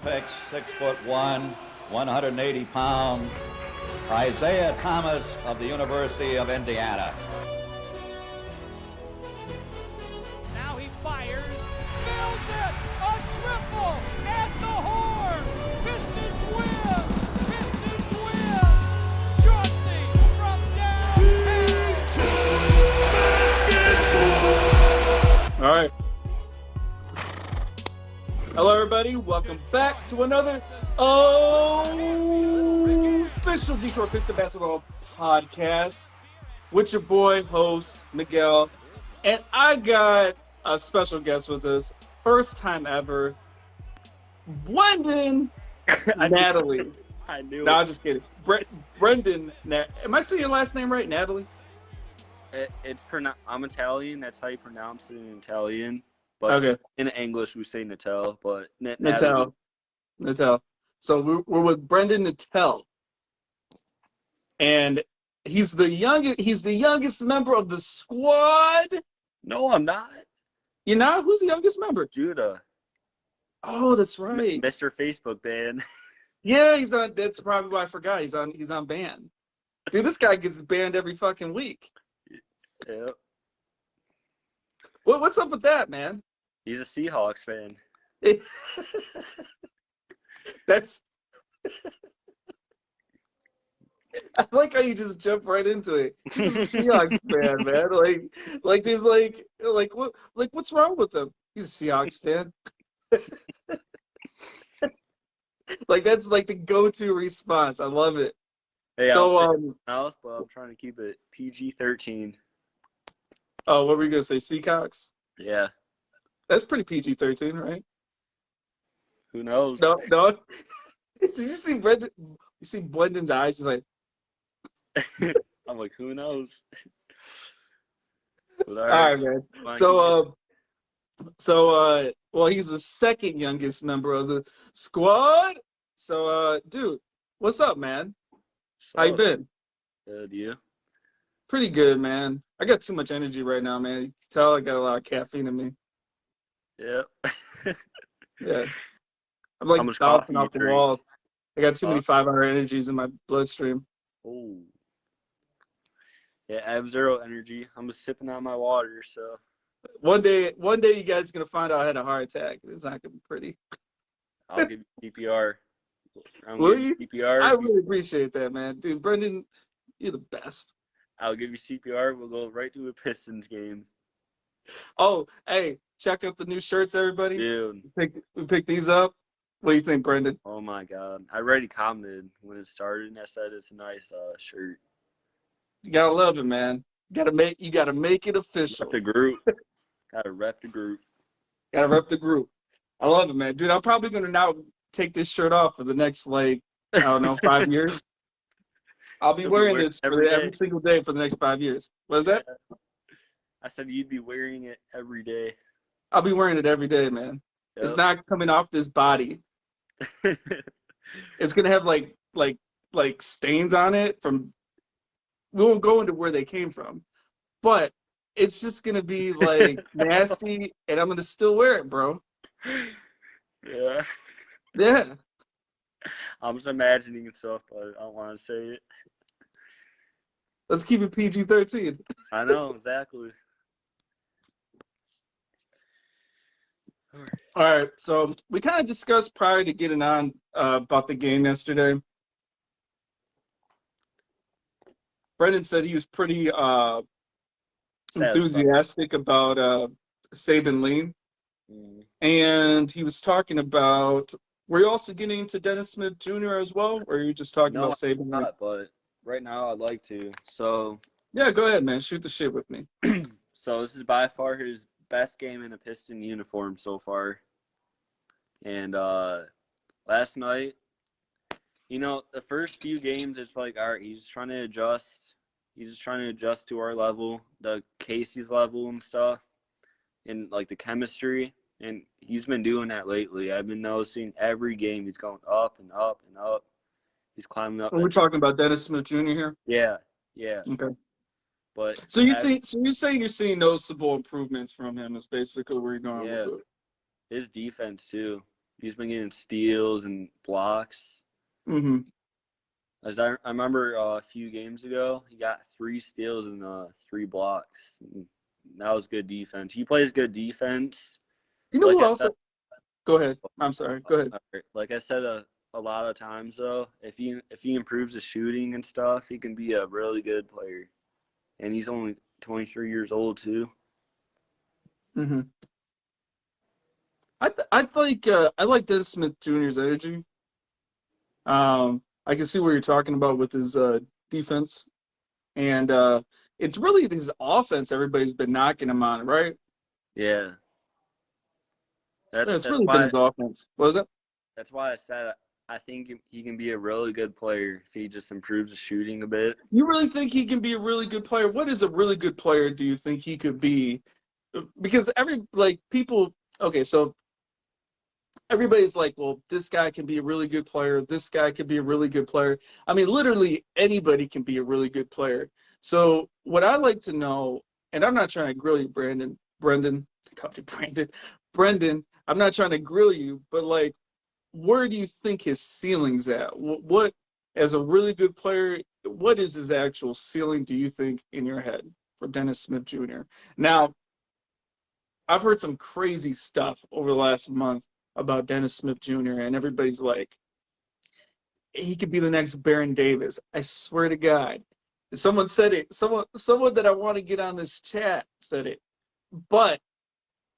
picks, 6'1", 180 pounds, Isaiah Thomas of the University of Indiana. Now he fires, nails it, a triple at the horn. Pistons win. Pistons win. Johnson from downtown. All right. Hello, everybody. Welcome back to another official Detroit Pistons basketball podcast with your boy, host, Miguel. And I got a special guest with us. First time ever. Brendan Natalie. I knew No, it. I'm just kidding. Brendan. Am I saying your last name right? Natalie? I'm Italian. That's how you pronounce it in Italian. But Okay. in English, we say Natel. But Natal. So we're with Brendan Natel, and he's the youngest member of the squad. No, I'm not. You know who's the youngest member? Judah. Oh, that's right. Mr. Facebook ban. Yeah, he's on. That's probably why I forgot. He's on ban. Dude, this guy gets banned every fucking week. Yep. What's up with that, man? He's a Seahawks fan. That's. I like how you just jump right into it. He's a Seahawks fan, man. Like there's what's wrong with him? He's a Seahawks fan. Like that's like the go-to response. I love it. Hey, So else, but I'm trying to keep it PG-13. oh, what were you gonna say? Seahawks? Yeah. That's pretty PG-13, right? Who knows? No. Did you see Brendan? You see Brendan's eyes? He's like, I'm like, who knows? But all right, man. fine, Well, he's the second youngest member of the squad. So, dude, what's up, man? How you been? Good, you? Pretty good, man. I got too much energy right now, man. You can tell I got a lot of caffeine in me. Yep. Yeah. I'm like How much bouncing coffee off you the drink? walls. I got too many 5-hour energies in my bloodstream. Oh. Yeah, I have zero energy. I'm just sipping on my water, so. One day you guys are gonna find out I had a heart attack. It's not gonna be pretty. I'll give you CPR. Will you? CPR. I really appreciate that, man. Dude, Brendan, you're the best. I'll give you CPR. We'll go right to a Pistons game. Oh, hey, check out the new shirts, everybody. Dude. We picked these up. What do you think, Brendan? Oh, my God. I already commented when it started, and I said it's a nice shirt. You gotta love it, man. You gotta make it official. Rep the group. Gotta rep the group. Gotta rep the group. I love it, man. Dude, I'm probably gonna now take this shirt off for the next, I don't know, 5 years. I'll be wearing this every single day for the next 5 years. What is that? I said you'd be wearing it every day. I'll be wearing it every day, man. Yep. It's not coming off this body. It's gonna have like stains on it from. We won't go into where they came from, but it's just gonna be like nasty, and I'm gonna still wear it, bro. Yeah. Yeah. I'm just imagining stuff, but I don't want to say it. Let's keep it PG-13. I know, exactly. All right, so we kind of discussed prior to getting on about the game yesterday. Brendan said he was pretty enthusiastic about Saban Lean. And he was talking about, were you also getting into Dennis Smith Jr. as well, or are you just talking about Saban Lean? Not, but right now I'd like to. So yeah, go ahead, man. Shoot the shit with me. So this is by far his best game in a Piston uniform so far. And last night, the first few games, it's like, all right, he's trying to adjust. He's just trying to adjust to our level, the Casey's level and stuff, and like the chemistry. And he's been doing that lately. I've been noticing every game he's going up and up and up. He's climbing up. We're talking about Dennis Smith Jr. here? Yeah. Okay. But so you're saying you're seeing noticeable improvements from him is basically where you're going with it. His defense too. He's been getting steals and blocks. Mm-hmm. As I remember a few games ago, he got 3 steals and 3 blocks. And that was good defense. He plays good defense. You know Like who I else? said- Go ahead. I'm sorry. Go ahead. Like I said a lot of times, though, if he improves his shooting and stuff, he can be a really good player. And he's only 23 years old too. Mm-hmm. I like Dennis Smith Jr.'s energy. I can see what you're talking about with his defense, and it's really his offense. Everybody's been knocking him on, right? Yeah. It's really been his offense. What was that? That's why I said I think he can be a really good player if he just improves the shooting a bit. You really think he can be a really good player? What is a really good player do you think he could be? Because people, okay, so everybody's like, well, this guy can be a really good player. This guy can be a really good player. I mean, literally anybody can be a really good player. So what I like to know, and I'm not trying to grill you, Brendan, I'm not trying to grill you, but like, where do you think his ceiling's at? What, as a really good player, what is his actual ceiling, do you think, in your head for Dennis Smith Jr.? Now, I've heard some crazy stuff over the last month about Dennis Smith Jr., and everybody's like, he could be the next Baron Davis. I swear to God. Someone said it. Someone that I want to get on this chat said it. But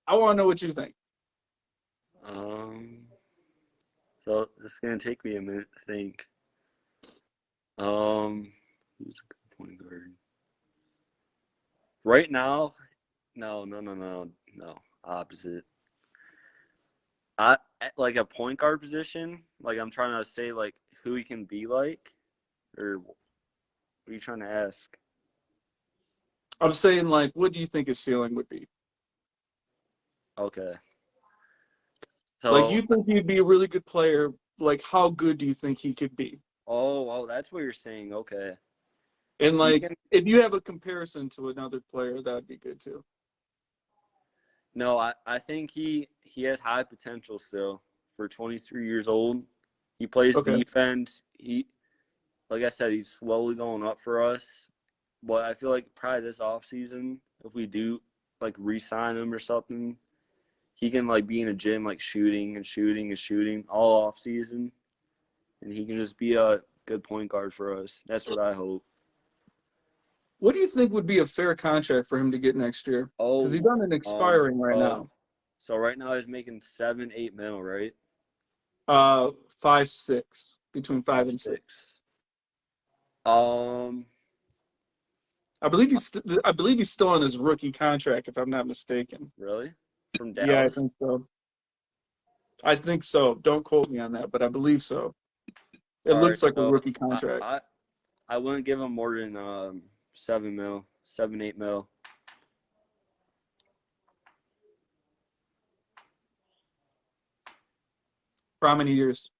I want to know what you think. So it's gonna take me a minute to think. Who's a good point guard? Right now, no. Opposite. I like a point guard position. Like I'm trying to say like who he can be like, or what are you trying to ask? I'm saying, like, what do you think his ceiling would be? Okay. So Like, you think he'd be a really good player. Like, how good do you think he could be? oh, well, that's what you're saying. Okay. And like, if you have a comparison to another player, that would be good too. No, I think he has high potential still for 23 years old. He plays defense. Like I said, he's slowly going up for us. But I feel like probably this offseason, if we do like re-sign him or something, he can like be in a gym like shooting all off season, and he can just be a good point guard for us. That's what I hope. What do you think would be a fair contract for him to get next year? Because he's on an expiring right now. So right now he's making 7-8 mil, right? 5-6, between 5 and 6. I believe he's still on his rookie contract, if I'm not mistaken. Really? From Dallas? Yeah, I think so. I think so. Don't quote me on that, but I believe so. It looks like a rookie contract. I wouldn't give him more than 7-8 mil. For how many years?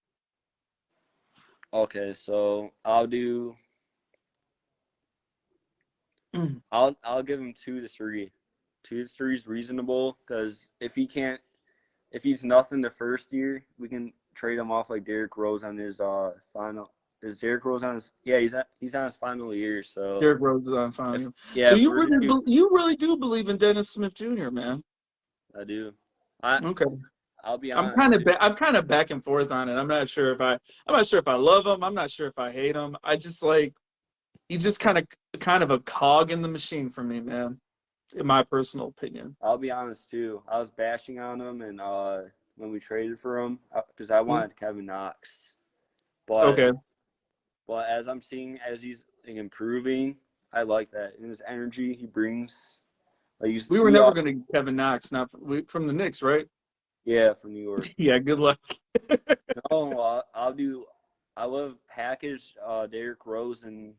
Okay, so I'll do. I'll give him 2 to 3. 2 to 3 is reasonable because if he's nothing the first year, we can trade him off like Derrick Rose on his final. Is Derrick Rose on his? Yeah, he's on his final year. So Derrick Rose is on final. Yeah. So you really do believe in Dennis Smith Jr., man? I do. Okay. I'll be honest. I'm kind of back and forth on it. I'm not sure if I love him. I'm not sure if I hate him. I just like, he's just kind of a cog in the machine for me, man. In my personal opinion. I'll be honest too. I was bashing on him, and when we traded for him, because I wanted Kevin Knox, but as I'm seeing as he's improving, I like that and his energy he brings. Like we were never going to get Kevin Knox, from the Knicks, right? Yeah, from New York. Yeah, good luck. No, I love package Derrick Rose and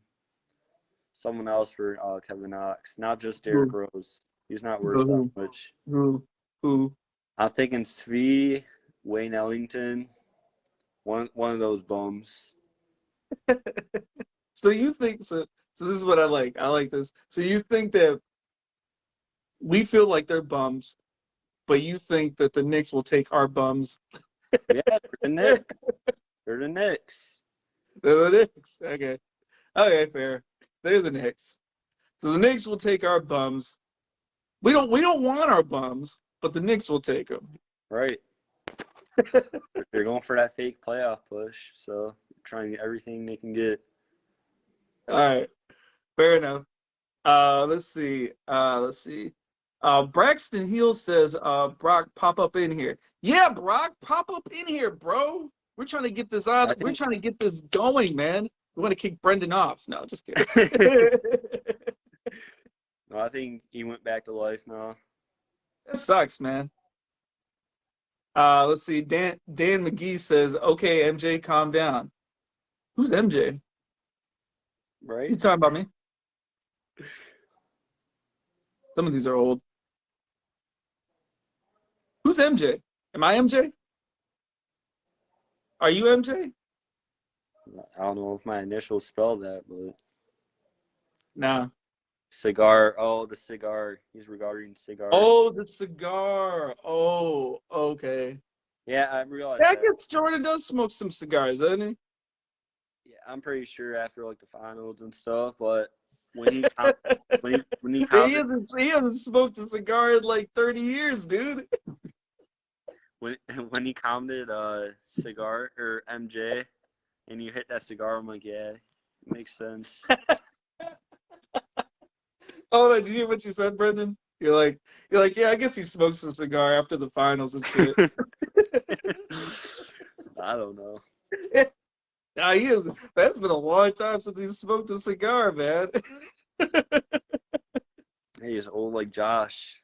someone else for Kevin Knox, not just Derrick Rose. He's not worth that much. Who? I'm thinking Svi, Wayne Ellington, one of those bums. So you think so? So this is what I like. I like this. So you think that we feel like they're bums, but you think that the Knicks will take our bums Yeah, they're the Knicks. They're the Knicks. They're the Knicks. Okay. Okay, fair. They're the Knicks. So the Knicks will take our bums. We don't want our bums, but the Knicks will take them. Right. They're going for that fake playoff push, so trying to get everything they can get. All right. Fair enough. Let's see. Braxton Heel says, Brock, pop up in here. Yeah, Brock, pop up in here, bro. We're trying to get this on. We're trying to get this going, man. We want to kick Brendan off. No, just kidding. No, I think he went back to life now. That sucks, man. Let's see. Dan McGee says, okay, MJ, calm down. Who's MJ? Right? He's talking about me. Some of these are old. Who's MJ? Am I MJ? Are you MJ? I don't know if my initials spell that, but Nah. cigar. Oh, the cigar. He's regarding cigar. Oh, the cigar. Oh, okay. Yeah, I realized I that. guess Jordan does smoke some cigars, doesn't he? Yeah, I'm pretty sure after like the finals and stuff, but when he when he He commented, hasn't smoked a cigar in like 30 years, dude. when he commented cigar or MJ, and you hit that cigar, I'm like, yeah, it makes sense. Oh, did you hear what you said, Brendan? You're like, yeah, I guess he smokes a cigar after the finals and shit. I don't know. Nah, he is. That's been a long time since he smoked a cigar, man. Hey, he's old like Josh.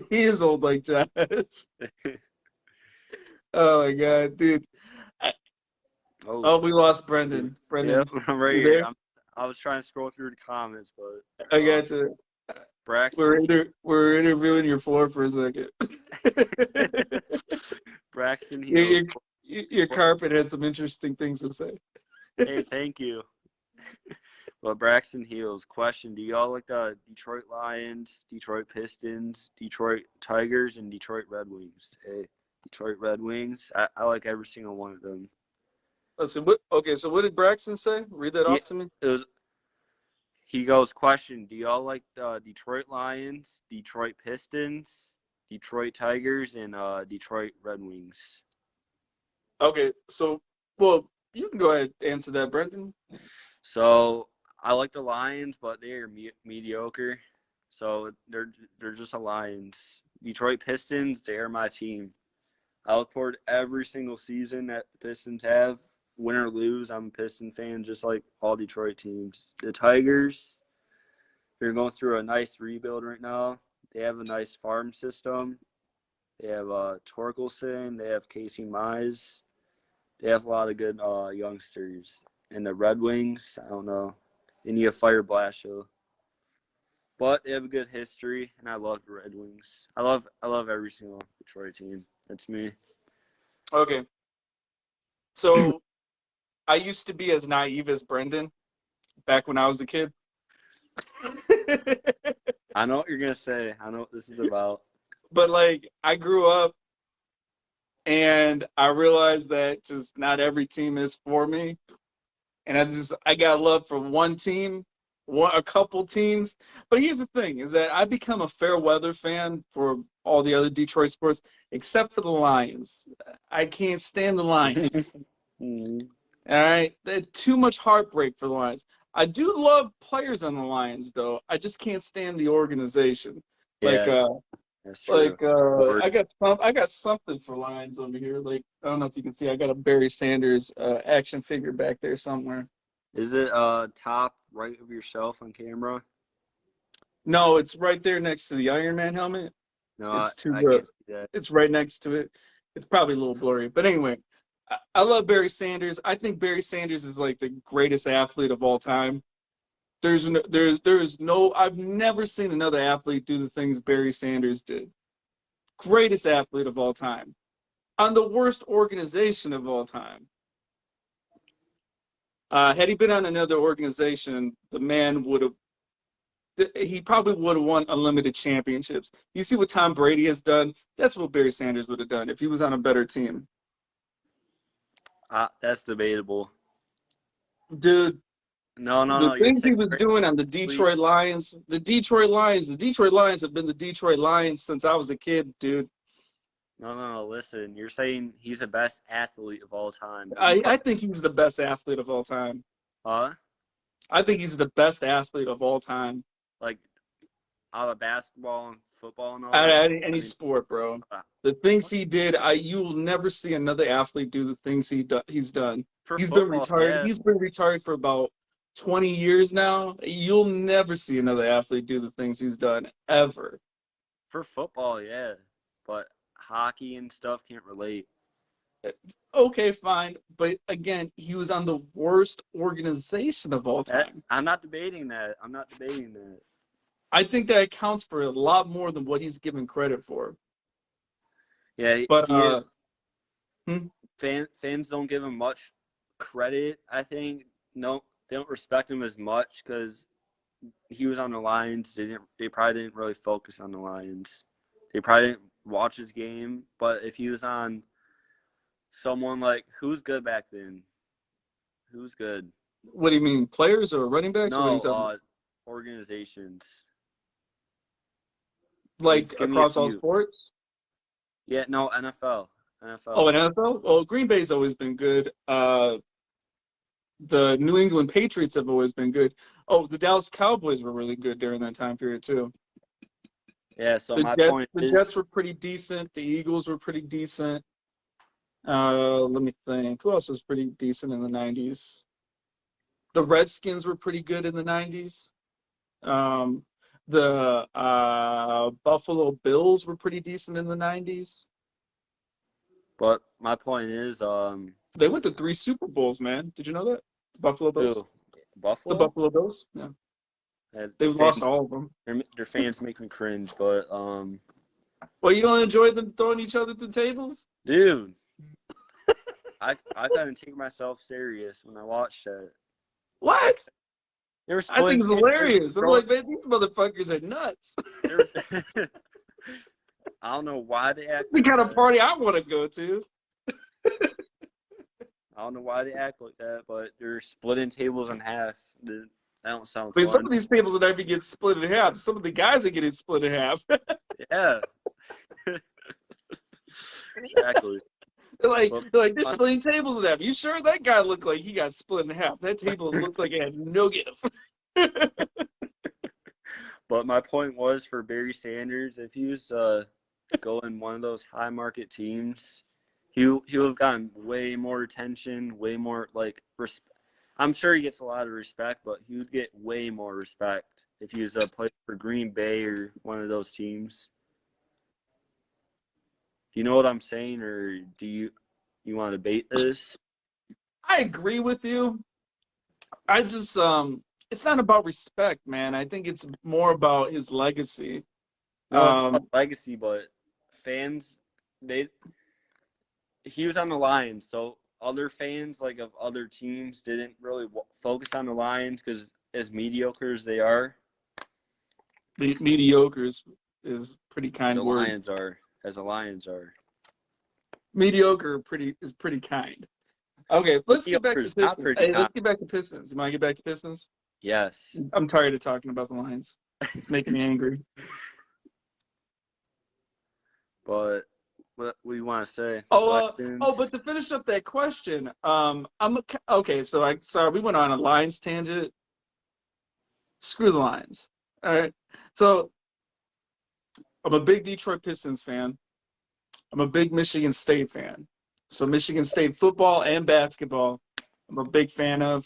He is old like Josh. Oh my god, dude. Oh, we lost Brendan. Brendan, Yep, I'm right you here. there? I was trying to scroll through the comments, but I got you. Braxton. We're interviewing your floor for a second. Braxton Heels. Your carpet had some interesting things to say. Hey, thank you. Well, Braxton Heels, question: do y'all like the Detroit Lions, Detroit Pistons, Detroit Tigers, and Detroit Red Wings? Hey, Detroit Red Wings. I like every single one of them. Listen, so what did Braxton say? Read that off to me. He goes, question: do y'all like the Detroit Lions, Detroit Pistons, Detroit Tigers, and Detroit Red Wings? Okay, so well, you can go ahead and answer that, Brendan. So I like the Lions, but they are mediocre. So they're just a Lions. Detroit Pistons, they are my team. I look forward to every single season that the Pistons have. Win or lose, I'm a Piston fan, just like all Detroit teams. The Tigers, they're going through a nice rebuild right now. They have a nice farm system. They have Torkelson. They have Casey Mize. They have a lot of good youngsters. And the Red Wings, I don't know. They need a fire Blashill. But they have a good history, and I love the Red Wings. I love every single Detroit team. That's me. Okay. So I used to be as naive as Brendan back when I was a kid. I know what you're going to say. I know what this is about. But, like, I grew up and I realized that just not every team is for me. And I got love for one team, a couple teams. But here's the thing, is that I become a fair weather fan for all the other Detroit sports, except for the Lions. I can't stand the Lions. All right? There's too much heartbreak for the Lions. I do love players on the Lions, though. I just can't stand the organization. Yeah, that's true. I got something for Lions over here. Like, I don't know if you can see, I got a Barry Sanders action figure back there somewhere. Is it top right of your shelf on camera? No, it's right there next to the Iron Man helmet. No, It's I can't see that. It's right next to it. It's probably a little blurry, but anyway, I love Barry Sanders. I think Barry Sanders is like the greatest athlete of all time. There's no I've never seen another athlete do the things Barry Sanders did. Greatest athlete of all time. On the worst organization of all time. Had he been on another organization, the man he probably would have won unlimited championships. You see what Tom Brady has done? That's what Barry Sanders would have done if he was on a better team. That's debatable. Dude, No. the You're things he saying was doing on the Detroit Lions have been the Detroit Lions since I was a kid, dude. No. Listen, you're saying he's the best athlete of all time. I think he's the best athlete of all time. Huh? I think he's the best athlete of all time. Like out of basketball and football and all Out that. of any sport, bro. The things he did, you will never see another athlete do the things he's done. He's been retired. Yeah. He's been retired for about 20 years now. You'll never see another athlete do the things he's done ever. For football, yeah, but hockey and stuff can't relate. Okay, fine, but again, he was on the worst organization of all time. I'm not debating that. I think that accounts for a lot more than what he's given credit for. Yeah, but he is. Fans don't give him much credit. I think no, they don't respect him as much because he was on the Lions. They probably didn't really focus on the Lions. They probably didn't watch his game. But if he was on someone like who's good back then, who's good? What do you mean, players or running backs? No, organizations. Like across all sports? Yeah, no, NFL. Oh, in NFL? Well, Green Bay's always been good. The New England Patriots have always been good. Oh, the Dallas Cowboys were really good during that time period, too. Yeah, so the Jets were pretty decent. The Eagles were pretty decent. Let me think. Who else was pretty decent in the 90s? The Redskins were pretty good in the 90s. The Buffalo Bills were pretty decent in the 90s. But my point is, they went to 3 Super Bowls, man. Did you know that? The Buffalo Bills. The Buffalo Bills. Yeah. They lost all of them. Their fans make me cringe, but Well, you don't enjoy them throwing each other at the tables, dude. I couldn't take myself serious when I watched that. What? I think it's hilarious. I'm like, man, these motherfuckers are nuts. I don't know why they act. The kind of party I want to go to. I don't know why they act like that, but they're splitting tables in half. That don't sound fun. Some of these tables will never get split in half. Some of the guys are getting split in half. Yeah. Exactly. They're splitting tables in half. You sure that guy looked like he got split in half? That table looked like it had no give. But my point was for Barry Sanders, if he was going one of those high market teams, he would have gotten way more attention, way more I'm sure he gets a lot of respect, but he would get way more respect if he was a player for Green Bay or one of those teams. Do you know what I'm saying, or do you want to debate this? I agree with you. I just it's not about respect, man. I think it's more about his legacy. No, it's about legacy, but fans, he was on the Lions, so other fans of other teams didn't really focus on the Lions because as mediocre as they are, the mediocre is pretty kind word. The Lions are mediocre. Is pretty kind. Okay, let's get back to Pistons. Let's get back to Pistons. You want to get back to Pistons? Yes. I'm tired of talking about the Lions. It's making me angry. But what do you want to say? But to finish up that question, okay. So sorry, we went on a Lions tangent. Screw the Lions. All right. So I'm a big Detroit Pistons fan. I'm a big Michigan State fan. So Michigan State football and basketball, I'm a big fan of.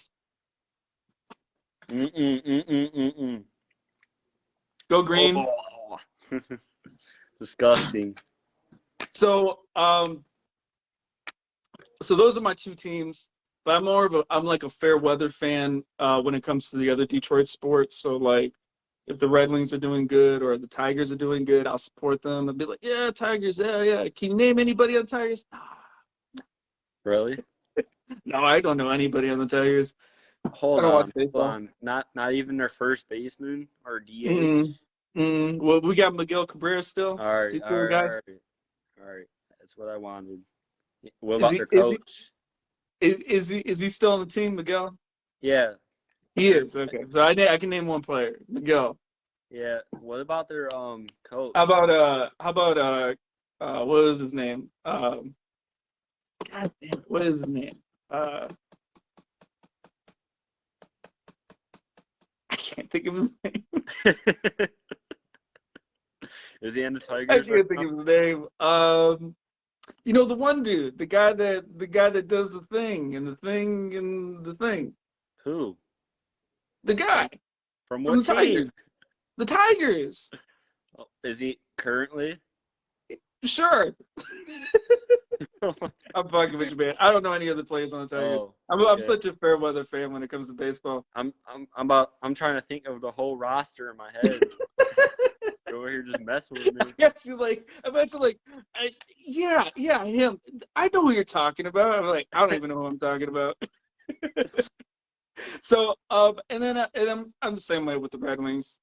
Go Green. Oh. Disgusting. So those are my two teams, but I'm like a fair weather fan when it comes to the other Detroit sports. So like if the Red Wings are doing good or the Tigers are doing good, I'll support them. I'll be like, yeah, Tigers, yeah. Can you name anybody on the Tigers? Really? No, I don't know anybody on the Tigers. Hold on. Not even their first baseman or DH. Well, we got Miguel Cabrera still. All right. That's what I wanted. What about their coach? Is he still on the team, Miguel? Yeah. He is. Okay. So I can name one player, Miguel. Yeah. What about their coach? How about what was his name? God damn it, what is his name? I can't think of his name. Is he in the Tigers? I can't think of his name. The one dude, the guy that does the thing and the thing and the thing. Who? The guy From from what the Tigers. team? The Tigers. Oh, is he currently? Sure. I'm fucking with you, man. I don't know any other players on the Tigers. Oh, I'm okay. such a fair weather fan when it comes to baseball. I'm trying to think of the whole roster in my head. You're over here just messing with me. Yeah, him. I know who you're talking about. I'm like, I don't even know who I'm talking about. So, and then I'm the same way with the Red Wings.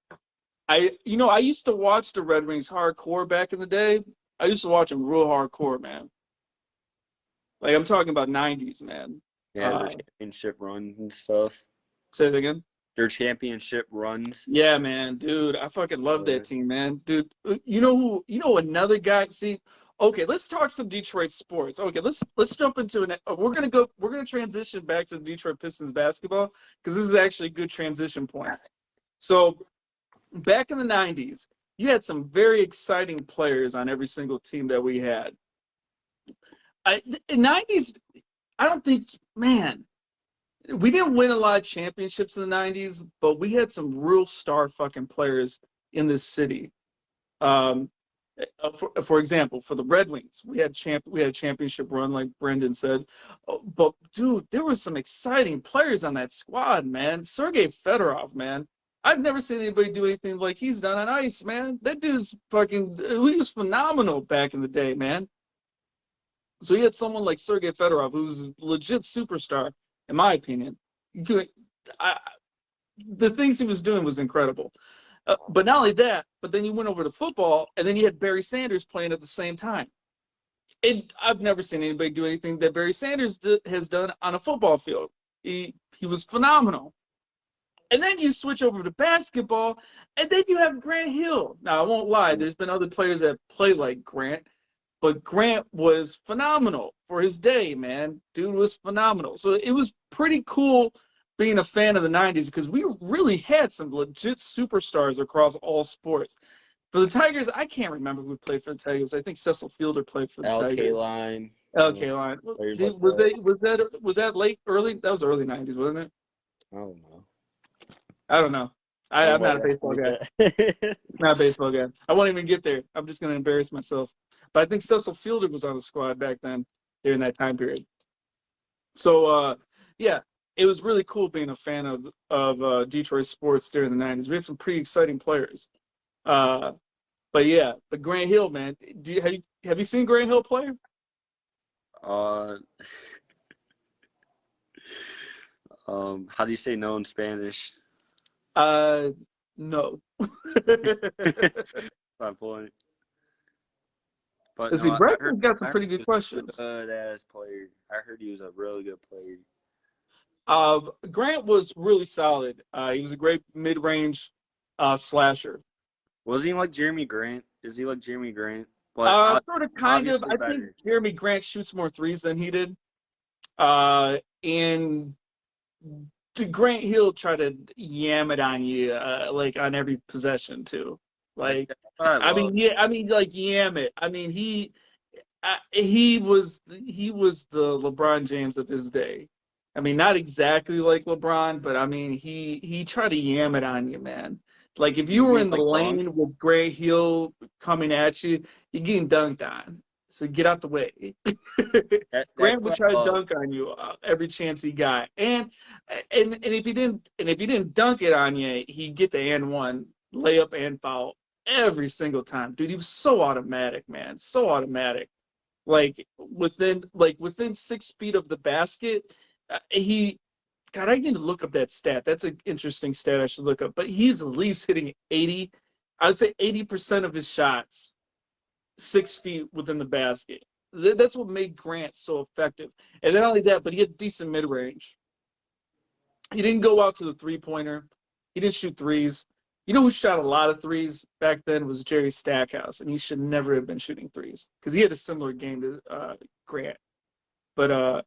I used to watch the Red Wings hardcore back in the day. I used to watch them real hardcore, man. Like, I'm talking about 90s, man. Yeah, their championship runs and stuff. Say that again? Their championship runs. Yeah, man, dude. I fucking love that team, man. Dude, you know another guy? See, okay, let's talk some Detroit sports. Okay, let's jump into it. We're gonna transition back to the Detroit Pistons basketball because this is actually a good transition point. So, back in the 90s, you had some very exciting players on every single team that we had. In 90s, I don't think, man, we didn't win a lot of championships in the 90s, but we had some real star fucking players in this city. For example, for the Red Wings, we had a championship run, like Brendan said. But dude, there was some exciting players on that squad, man. Sergei Fedorov, man. I've never seen anybody do anything like he's done on ice, man. That dude's he was phenomenal back in the day, man. So you had someone like Sergei Fedorov, who's a legit superstar, in my opinion. The things he was doing was incredible. But not only that, but then you went over to football, and then you had Barry Sanders playing at the same time. I've never seen anybody do anything that Barry Sanders has done on a football field. He was phenomenal. And then you switch over to basketball, and then you have Grant Hill. Now, I won't lie. There's been other players that play like Grant, but Grant was phenomenal for his day, man. Dude was phenomenal. So it was pretty cool being a fan of the 90s because we really had some legit superstars across all sports. For the Tigers, I can't remember who played for the Tigers. I think Cecil Fielder played for the Tigers. LK Line. LK Line. Was that late, early? That was early 90s, wasn't it? I don't know. I'm not a baseball guy. Not a baseball guy. I won't even get there. I'm just going to embarrass myself. But I think Cecil Fielder was on the squad back then during that time period. So, yeah, it was really cool being a fan of Detroit sports during the 90s. We had some pretty exciting players. But Grant Hill, man. Have you seen Grant Hill play? How do you say no in Spanish? No. My point. But See, Bradford's got some pretty good questions. Good-ass player. I heard he was a really good player. Grant was really solid. He was a great mid-range slasher. Was he like Jeremy Grant? Is he like Jeremy Grant? Sort of, kind of. I think Jeremy Grant shoots more threes than he did. And Grant Hill tried to yam it on you, like on every possession too. Like, like yam it. I mean, he was the LeBron James of his day. I mean, not exactly like LeBron, but I mean, he tried to yam it on you, man. Like, if you were in the lane with Grant Hill coming at you, you're getting dunked on. So get out the way. Grant would try to dunk on you every chance he got, and if he didn't dunk it on you, he'd get the and one layup and foul every single time. Dude, he was so automatic, man, so automatic. Like within 6 feet of the basket, God, I need to look up that stat. That's an interesting stat I should look up. But he's at least hitting 80. I would say 80% of his shots 6 feet within the basket. That's what made Grant so effective. And not only that, but he had decent mid-range. He didn't go out to the three-pointer. He didn't shoot threes. You know who shot a lot of threes back then was Jerry Stackhouse, and he should never have been shooting threes because he had a similar game to Grant. But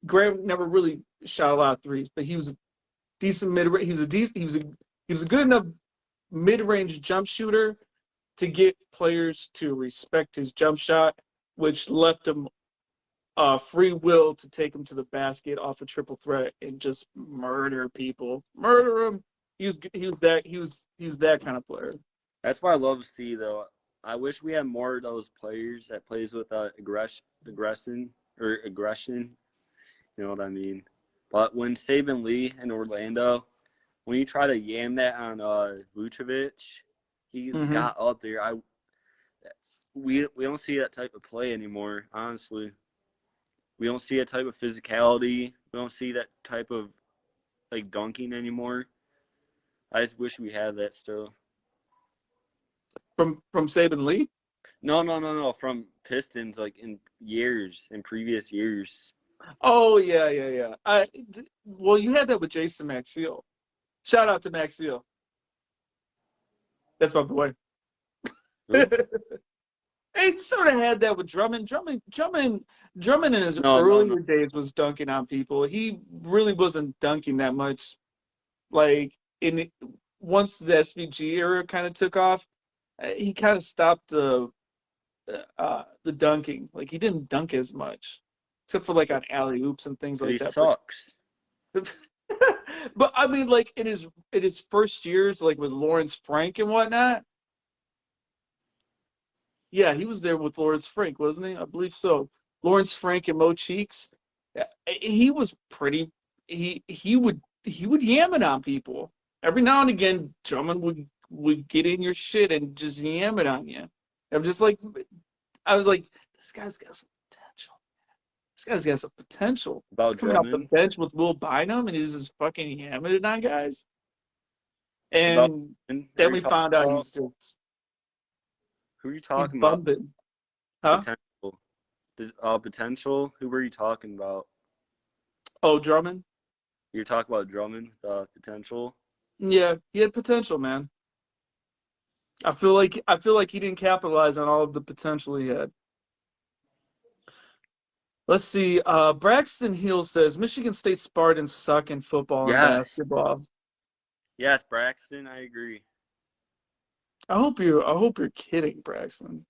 Grant never really shot a lot of threes, but he was a decent mid-range. He was a good enough mid-range jump shooter to get players to respect his jump shot, which left him free will to take him to the basket off a triple threat and just murder people, murder them. He was that kind of player. That's what I love to see, though. I wish we had more of those players that plays with aggression. You know what I mean? But when Saban Lee in Orlando, when you try to yam that on Vucevic, he got up there. We don't see that type of play anymore, honestly. We don't see that type of physicality. We don't see that type of like dunking anymore. I just wish we had that still. From Saban Lee? No. From Pistons, like in previous years. Oh yeah. Well, you had that with Jason Maxiell. Shout out to Maxiell. That's my boy. He sort of had that with Drummond. Drummond in his earlier days was dunking on people. He really wasn't dunking that much. Like once the SVG era kind of took off, he kind of stopped the dunking. Like he didn't dunk as much, except for like on alley oops and things like that. He sucks. But I mean, like in his first years, like with Lawrence Frank and whatnot. Yeah, he was there with Lawrence Frank, wasn't he? I believe so. Lawrence Frank and Mo Cheeks. He was pretty. He would yam it on people every now and again. Drummond would get in your shit and just yam it on you. I was like, this guy's got some potential. This guy's got some potential. About He's coming off the bench with Will Bynum, and he's just fucking yamming it on guys. And then we found out he's just. Who are you talking about? Bumping. Huh? Potential? Who were you talking about? Oh, Drummond? You're talking about Drummond, potential? Yeah, he had potential, man. I feel like he didn't capitalize on all of the potential he had. Let's see. Braxton Hill says Michigan State Spartans suck in football and basketball. Yes, Braxton, I agree. I hope you're kidding, Braxton.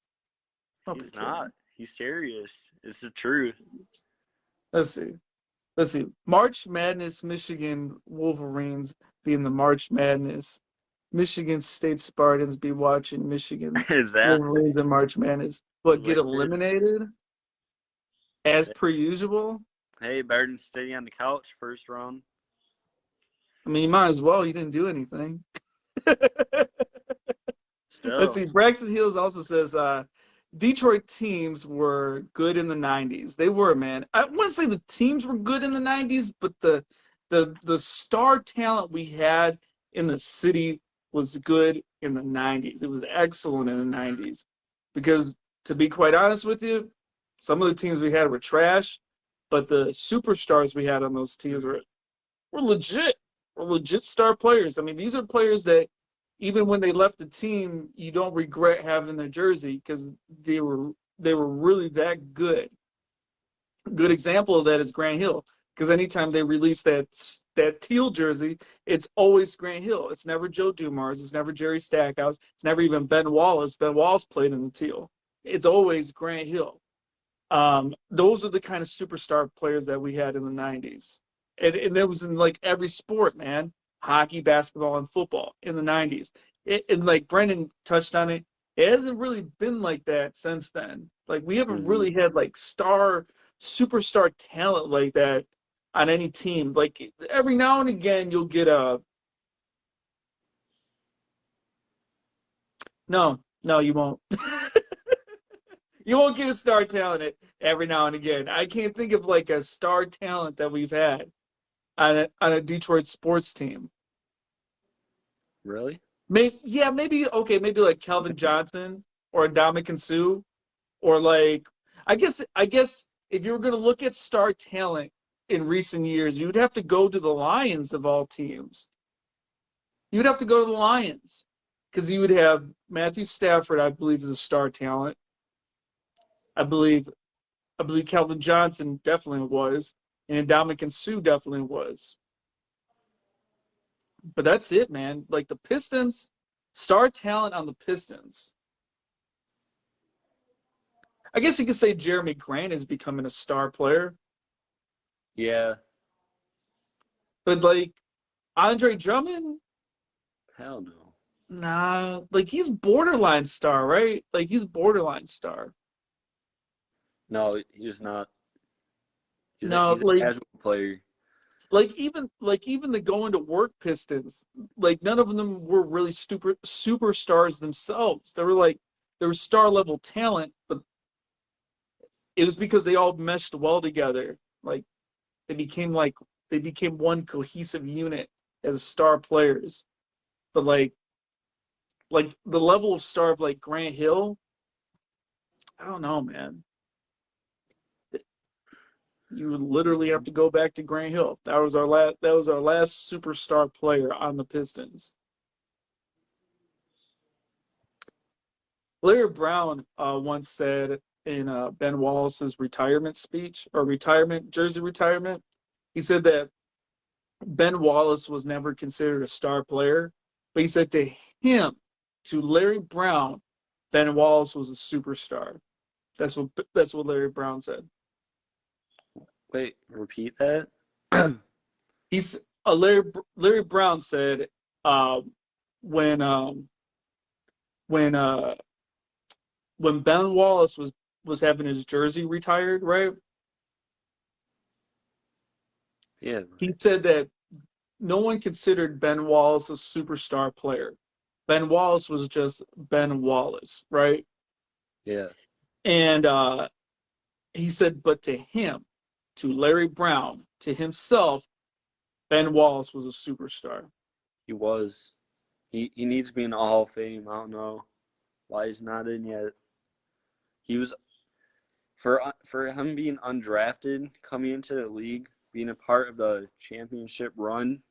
He's not. He's serious. It's the truth. Let's see. March Madness, Michigan Wolverines be in the March Madness. Michigan State Spartans be watching Michigan Wolverines in March Madness. But get eliminated as per usual. Hey, better than staying on the couch first round. I mean, you might as well. You didn't do anything. Still. Let's see. Braxton Hills also says Detroit teams were good in the 90s. They were, man. I wouldn't say the teams were good in the 90s, but the star talent we had in the city was good in the 90s. It was excellent in the 90s. Because, to be quite honest with you, some of the teams we had were trash, but the superstars we had on those teams were legit. Were legit star players. I mean, these are players that even when they left the team, you don't regret having their jersey because they were really that good. A good example of that is Grant Hill, because anytime they release that teal jersey, it's always Grant Hill. It's never Joe Dumars. It's never Jerry Stackhouse. It's never even Ben Wallace. Ben Wallace played in the teal. It's always Grant Hill. Those are the kind of superstar players that we had in the 90s. And it was in like every sport, man. Hockey, basketball, and football in the 90s. And like Brendan touched on it, it hasn't really been like that since then. Like we haven't really had like superstar talent like that on any team. Like every now and again you'll get No, you won't. You won't get a star talent every now and again. I can't think of like a star talent that we've had on a Detroit sports team. Really? Maybe like Kelvin Johnson or Ndamukong Suh, or like I guess if you were going to look at star talent in recent years, you'd have to go to the Lions of all teams. You would have to go to the Lions because you would have Matthew Stafford, I believe, is a star talent. I believe Calvin Johnson definitely was, and Ndamukong Suh definitely was. But that's it, man. Like the Pistons, star talent on the Pistons. I guess you could say Jeremy Grant is becoming a star player. Yeah. But like Andre Drummond, Hell no. nah, like he's borderline star, right? Like he's borderline star. No, he's not. He's No, he's like- a casual player. Like even the going to work Pistons, like none of them were really superstars themselves. They were star level talent, but it was because they all meshed well together. Like they became one cohesive unit as star players. But like the level of star of like Grant Hill, I don't know, man. You would literally have to go back to Grant Hill. That was our last superstar player on the Pistons. Larry Brown once said in Ben Wallace's retirement speech or jersey retirement, he said that Ben Wallace was never considered a star player, but he said to Larry Brown, Ben Wallace was a superstar. That's what Larry Brown said. Wait, repeat that? Larry Brown said when Ben Wallace was having his jersey retired, right? Yeah. He said that no one considered Ben Wallace a superstar player. Ben Wallace was just Ben Wallace, right? Yeah. And he said, but to Larry Brown, to himself, Ben Wallace was a superstar. He was. He needs to be in the Hall of Fame. I don't know why he's not in yet. He was for him being undrafted, coming into the league, being a part of the championship run.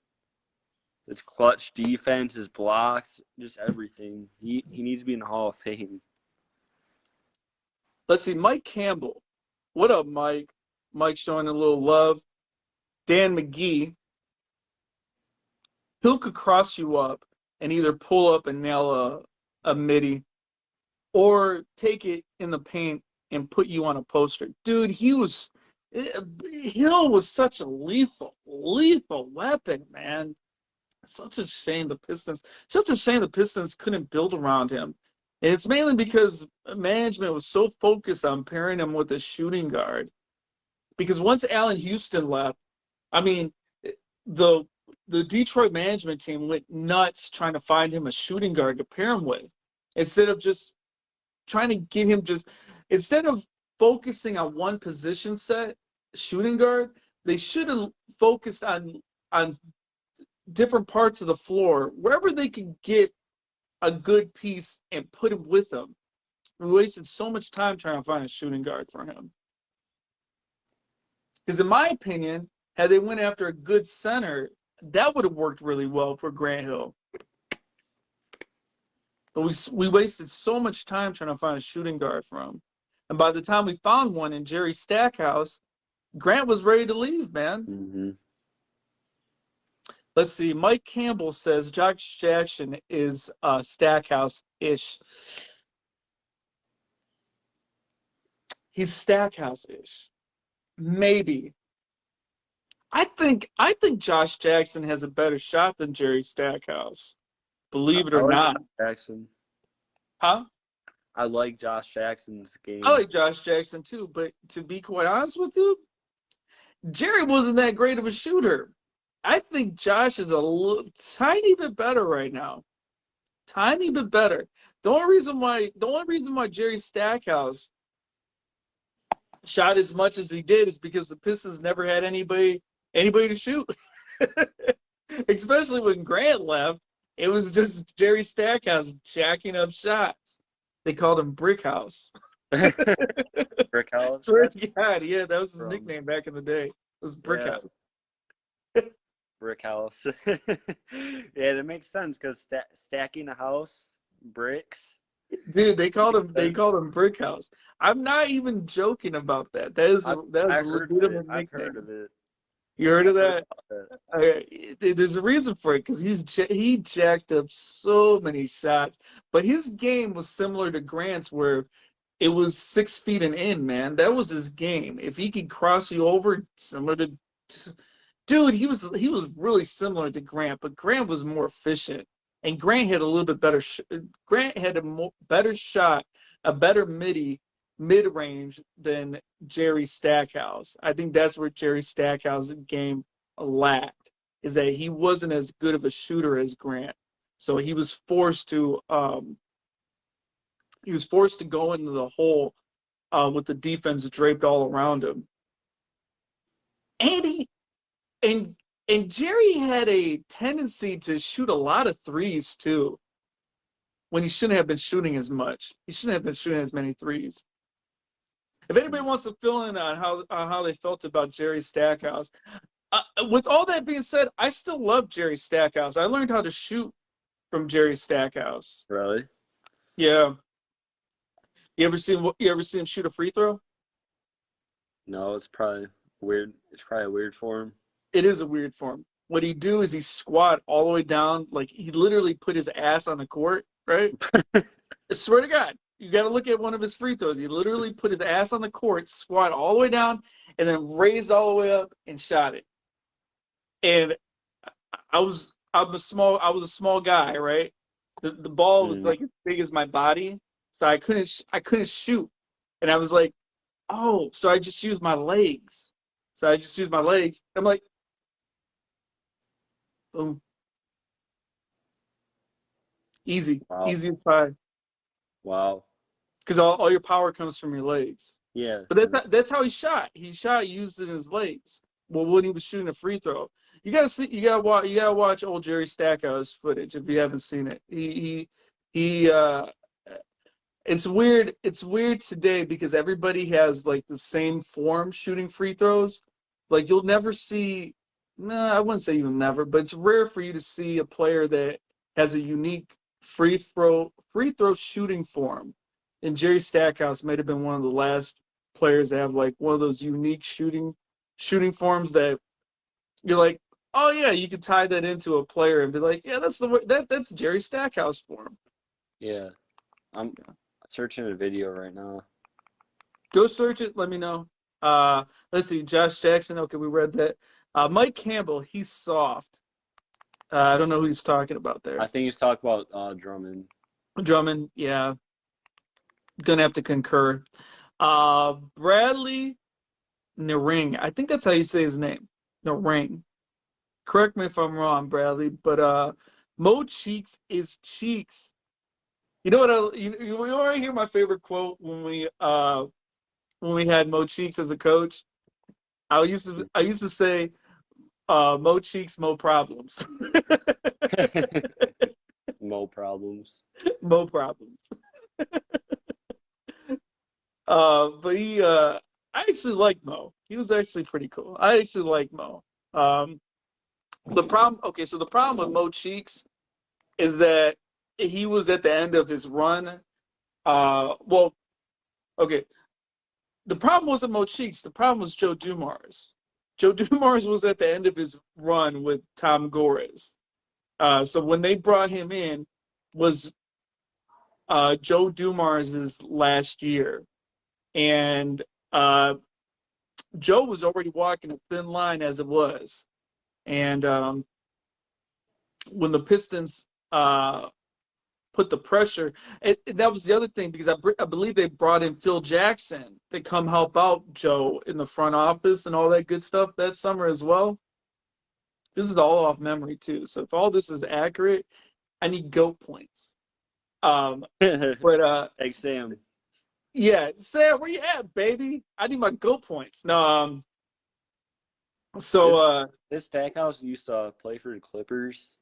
His clutch defense, his blocks, just everything. He needs to be in the Hall of Fame. Let's see, Mike Campbell. What up, Mike? Mike showing a little love. Dan McGee. He'll could cross you up and either pull up and nail a midi or take it in the paint and put you on a poster. Dude, Hill was such a lethal weapon, man. Such a shame the Pistons couldn't build around him. And it's mainly because management was so focused on pairing him with a shooting guard. Because once Allen Houston left, I mean, the Detroit management team went nuts trying to find him a shooting guard to pair him with. Instead of just trying to get him instead of focusing on one position set, shooting guard, they should have focused on different parts of the floor, wherever they could get a good piece and put him with them. We wasted so much time trying to find a shooting guard for him. Because in my opinion, had they went after a good center, that would have worked really well for Grant Hill. But we wasted so much time trying to find a shooting guard for him. And by the time we found one in Jerry Stackhouse, Grant was ready to leave, man. Mm-hmm. Let's see. Mike Campbell says Josh Jackson is Stackhouse-ish. He's Stackhouse-ish. Maybe. I think Josh Jackson has a better shot than Jerry Stackhouse. Believe it or not. Josh Jackson. Huh? I like Josh Jackson's game. I like Josh Jackson too, but to be quite honest with you, Jerry wasn't that great of a shooter. I think Josh is a tiny bit better right now. Tiny bit better. The only reason why Jerry Stackhouse shot as much as he did is because the Pistons never had anybody to shoot. Especially when Grant left, it was just Jerry Stackhouse jacking up shots. They called him Brickhouse. Brick House. Swear to God, yeah, that was his From- nickname back in the day. It was Brick Yeah. House. Brick House. Yeah, that makes sense because stacking a house, bricks. Dude, they called him Brick House. I'm not even joking about that. That is a legitimate I've nickname. heard of it. You heard of that? About it. There's a reason for it because he jacked up so many shots, but his game was similar to Grant's, where it was 6 feet and in. Man, that was his game. If he could cross you over, similar to, dude, he was really similar to Grant, but Grant was more efficient, and Grant had a little bit better. Grant had a better shot, a better mid-range than Jerry Stackhouse. I think that's where Jerry Stackhouse's game lacked, is that he wasn't as good of a shooter as Grant. So he was forced to go into the hole with the defense draped all around him. And Jerry had a tendency to shoot a lot of threes too, when he shouldn't have been shooting as much. He shouldn't have been shooting as many threes. If anybody wants to fill in on how they felt about Jerry Stackhouse, with all that being said, I still love Jerry Stackhouse. I learned how to shoot from Jerry Stackhouse. Really? Yeah. You ever see him shoot a free throw? No, it's probably weird. It's probably weird for him. It is a weird form. What he do is he squat all the way down, like he literally put his ass on the court, right? I swear to God. You got to look at one of his free throws. He literally put his ass on the court, squat all the way down, and then raised all the way up and shot it. And I was a small guy, right? The ball was like as big as my body, so I couldn't shoot. And I was like, oh, so I just used my legs. I'm like, boom, easy, Wow. easy as pie. Wow. Because all your power comes from your legs. Yeah. But that's how he shot. He shot using his legs. Well, when he was shooting a free throw, you gotta watch old Jerry Stackhouse footage if you haven't seen it. It's weird. It's weird today because everybody has like the same form shooting free throws. Like you'll never see. No, I wouldn't say you'll never, but it's rare for you to see a player that has a unique free throw shooting form. And Jerry Stackhouse might have been one of the last players to have like one of those unique shooting forms that you're like, oh yeah, you could tie that into a player and be like, yeah, that's Jerry Stackhouse form. Yeah. I'm searching a video right now. Go search it. Let me know. Let's see. Josh Jackson. Okay, we read that. Mike Campbell. He's soft. I don't know who he's talking about there. I think he's talking about Drummond. Drummond. Yeah. Gonna have to concur. Bradley Naring. I think that's how you say his name. Naring. Correct me if I'm wrong, Bradley. But Mo Cheeks is Cheeks. You know what? You want to hear my favorite quote when we had Mo Cheeks as a coach? I used to say, Mo Cheeks, Mo problems. Mo problems. Mo problems. But I actually like Mo. He was actually pretty cool. I actually like Mo. The problem with Mo Cheeks is that he was at the end of his run. The problem wasn't Mo Cheeks. The problem was Joe Dumars. Joe Dumars was at the end of his run with Tom Gores. So when they brought him in was Joe Dumars' last year. And Joe was already walking a thin line as it was. And when the Pistons put the pressure, that was the other thing, because I believe they brought in Phil Jackson to come help out Joe in the front office and all that good stuff that summer as well. This is all off memory too. So if all this is accurate, I need GOAT points. Hey, Sam. Yeah, Sam, where you at, baby? I need my GOAT points. No, This Stackhouse used to play for the Clippers.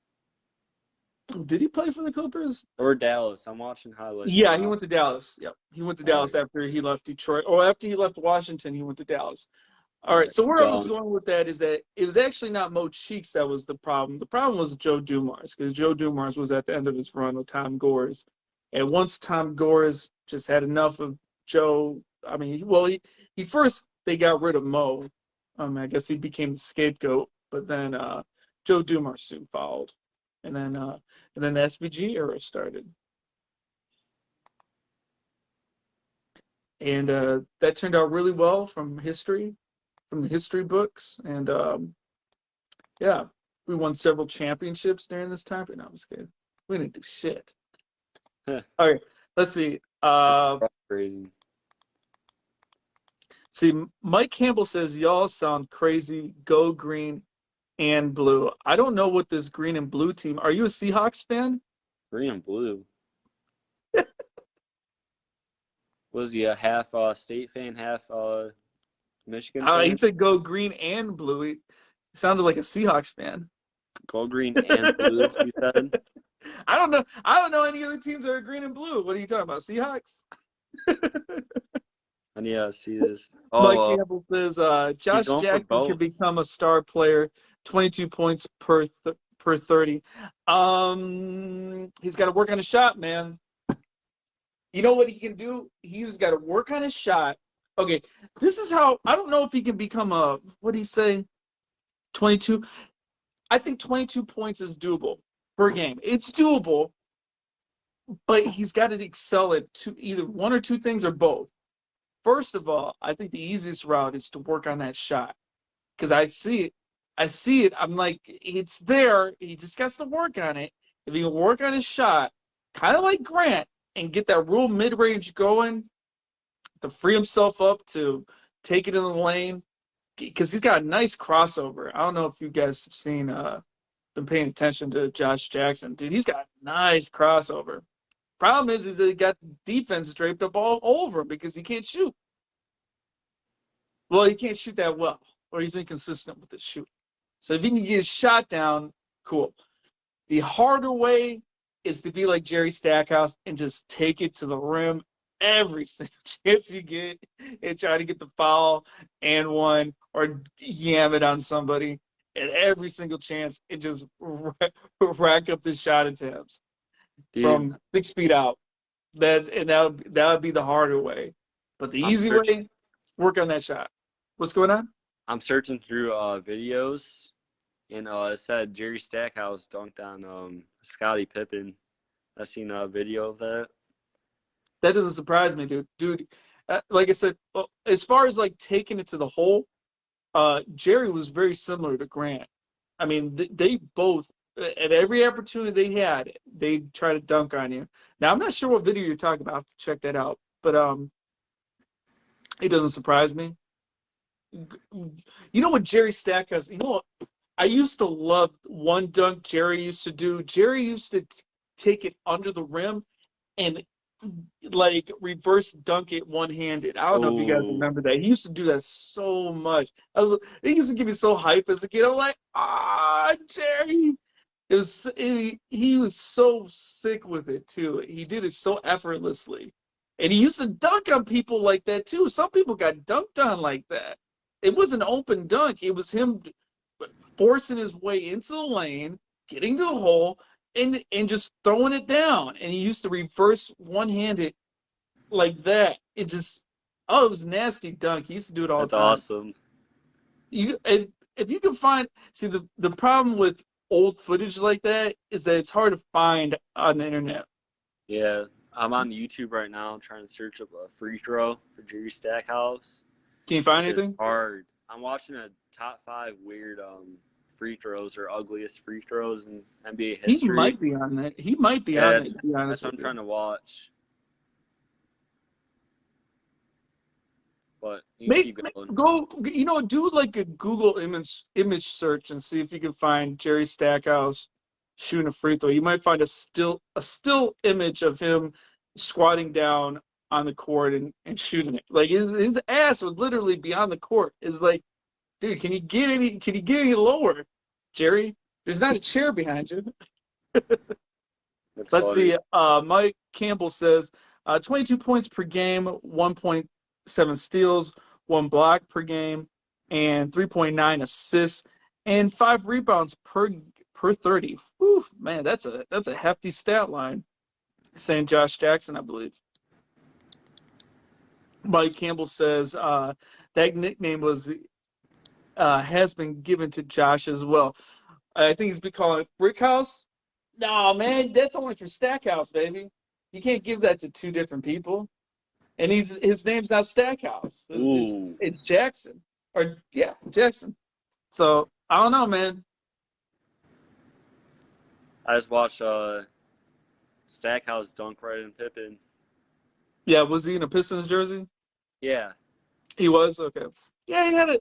Did he play for the Clippers? Or Dallas. I'm watching highlights. Yeah, he went to Dallas. Yep, he went to Dallas after he left Detroit. Or after he left Washington, he went to Dallas. All right, so where I was going with that is that it was actually not Mo Cheeks that was the problem. The problem was Joe Dumars, because Joe Dumars was at the end of his run with Tom Gores. And once Tom Gores just had enough of Joe, I mean, well, he first, they got rid of Mo. I guess he became the scapegoat, but then Joe Dumars soon followed. And then the SVG era started. And that turned out really well from the history books. And yeah, we won several championships during this time. But no, I'm just kidding. We didn't do shit. All right, let's see. See, Mike Campbell says, y'all sound crazy. Go green and blue. I don't know what this green and blue team. Are you a Seahawks fan? Green and blue. Was he a half State fan, half Michigan fan? He said go green and blue. He sounded like a Seahawks fan. Go green and blue, he said. I don't know. I don't know any other teams that are green and blue. What are you talking about? Seahawks? And yeah, see this. Mike Campbell says Josh Jackson could become a star player, 22 points per 30. He's got to work on his shot, man. You know what he can do? He's got to work on his shot. Okay, this is how, I don't know if he can become a, what do you say, 22? I think 22 points is doable per game. It's doable, but he's got to excel at either one or two things or both. First of all, I think the easiest route is to work on that shot, because I see it. I'm like, it's there. He just has to work on it. If he can work on his shot, kind of like Grant, and get that real mid-range going, to free himself up to take it in the lane, because he's got a nice crossover. I don't know if you guys have seen, been paying attention to Josh Jackson. Dude, he's got a nice crossover. Problem is that he got defense draped up all over him because he can't shoot. Well, he can't shoot that well, or he's inconsistent with his shooting. So if he can get his shot down, cool. The harder way is to be like Jerry Stackhouse and just take it to the rim every single chance you get and try to get the foul and one, or yam it on somebody at every single chance and just rack up the shot attempts. Dude, from 6 feet out. That would be the harder way. But the easy way, work on that shot. What's going on? I'm searching through videos, and it said Jerry Stackhouse dunked on Scottie Pippen. I seen a video of that. That doesn't surprise me, dude. Dude, like I said, as far as like taking it to the hole, Jerry was very similar to Grant. I mean, they both, at every opportunity they had, they try to dunk on you. Now, I'm not sure what video you're talking about. I have to check that out. But it doesn't surprise me. You know what Jerry Stackhouse, you know what? I used to love one dunk Jerry used to do. Jerry used to take it under the rim and like reverse dunk it one-handed. I don't know if you guys remember that. He used to do that so much. He used to get me so hype as a kid. I'm like, Jerry. He was so sick with it too. He did it so effortlessly, and he used to dunk on people like that too. Some people got dunked on like that. It wasn't an open dunk. It was him forcing his way into the lane, getting to the hole, and just throwing it down. And he used to reverse one-handed like that. It was a nasty dunk. He used to do it all the time. That's awesome. If you can find, see, the problem with old footage like that is that it's hard to find on the internet. Yeah, I'm on YouTube right now. I'm trying to search up a free throw for Jerry Stackhouse. Can you find anything? It's hard. I'm watching a top 5 weird free throws or ugliest free throws in NBA history. He might be on that. He might be on it, to be honest. That's what I'm trying to watch. But keep going. Go, do like a Google image search and see if you can find Jerry Stackhouse shooting a free throw. You might find a still image of him squatting down on the court and shooting it. Like his ass would literally be on the court. It's like, dude, can you get any lower, Jerry? There's not a chair behind you. Let's see. Mike Campbell says 22 points per game, 1.7 steals, 1 block per game, and 3.9 assists, and 5 rebounds per 30. Whew, man, that's a hefty stat line. Saying Josh Jackson, I believe. Mike Campbell says that nickname has been given to Josh as well. I think he's been calling it Brick House. No, man, that's only for Stackhouse, baby. You can't give that to 2 different people. And his name's not Stackhouse. It's Jackson. Jackson. So I don't know, man. I just watched Stackhouse dunk right in Pippen. Yeah, was he in a Pistons jersey? Yeah. He was? Okay. Yeah,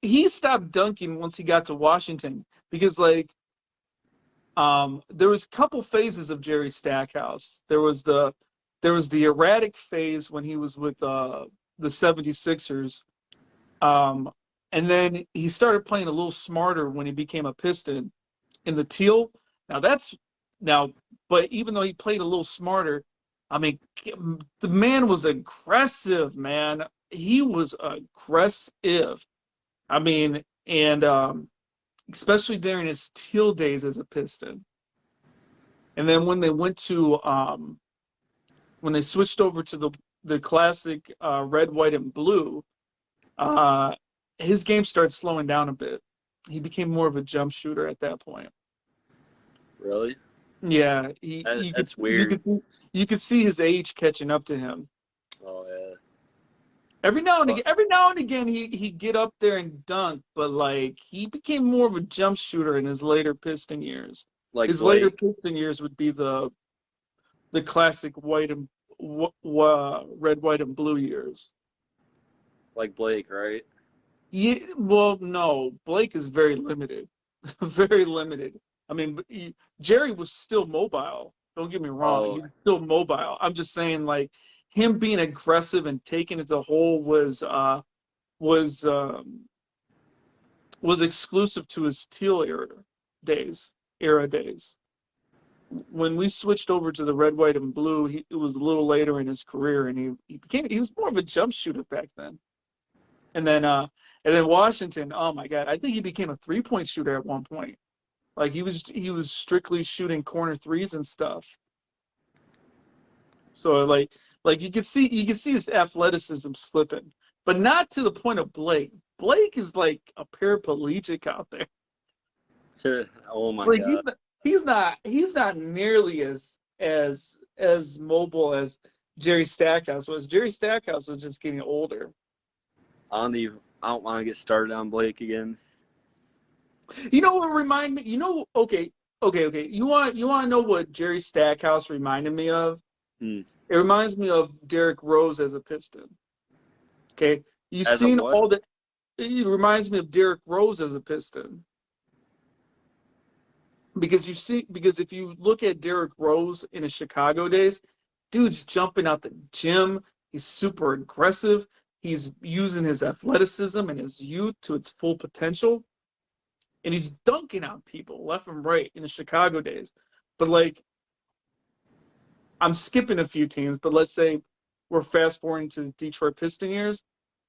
he stopped dunking once he got to Washington because, like, there was a couple phases of Jerry Stackhouse. There was the erratic phase when he was with the 76ers. And then he started playing a little smarter when he became a Piston in the teal. But even though he played a little smarter, I mean, the man was aggressive, man. He was aggressive. I mean, and especially during his teal days as a Piston. And then when they went to when they switched over to the classic red, white, and blue, his game started slowing down a bit. He became more of a jump shooter at that point. Really? Yeah, that's weird. You could see his age catching up to him. Oh yeah. Every now and again, he'd get up there and dunk, but like he became more of a jump shooter in his later Piston years. Like his Blake. later Piston years would be the classic white and red, white, and blue years. Like Blake, right? Yeah. Well, no, Blake is very limited, very limited. I mean, Jerry was still mobile. Don't get me wrong. Oh. He was still mobile. I'm just saying, like, him being aggressive and taking it to the hole was exclusive to his teal era days. When we switched over to the red, white, and blue, it was a little later in his career, and he was more of a jump shooter back then. And then Washington, oh my God, I think he became a 3-point shooter at one point. Like he was strictly shooting corner threes and stuff. So like you can see his athleticism slipping, but not to the point of Blake. Blake is like a paraplegic out there. Oh my like, God. He's not nearly as mobile as Jerry Stackhouse was. Jerry Stackhouse was just getting older. I don't want to get started on Blake again. You know what remind me? You know, okay. You want to know what Jerry Stackhouse reminded me of? It reminds me of Derrick Rose as a Piston. Okay, you've seen all the. It reminds me of Derrick Rose as a Piston. Because if you look at Derrick Rose in his Chicago days, dude's jumping out the gym. He's super aggressive. He's using his athleticism and his youth to its full potential. And he's dunking on people left and right in the Chicago days. But like, I'm skipping a few teams, but let's say we're fast forwarding to the Detroit Piston years.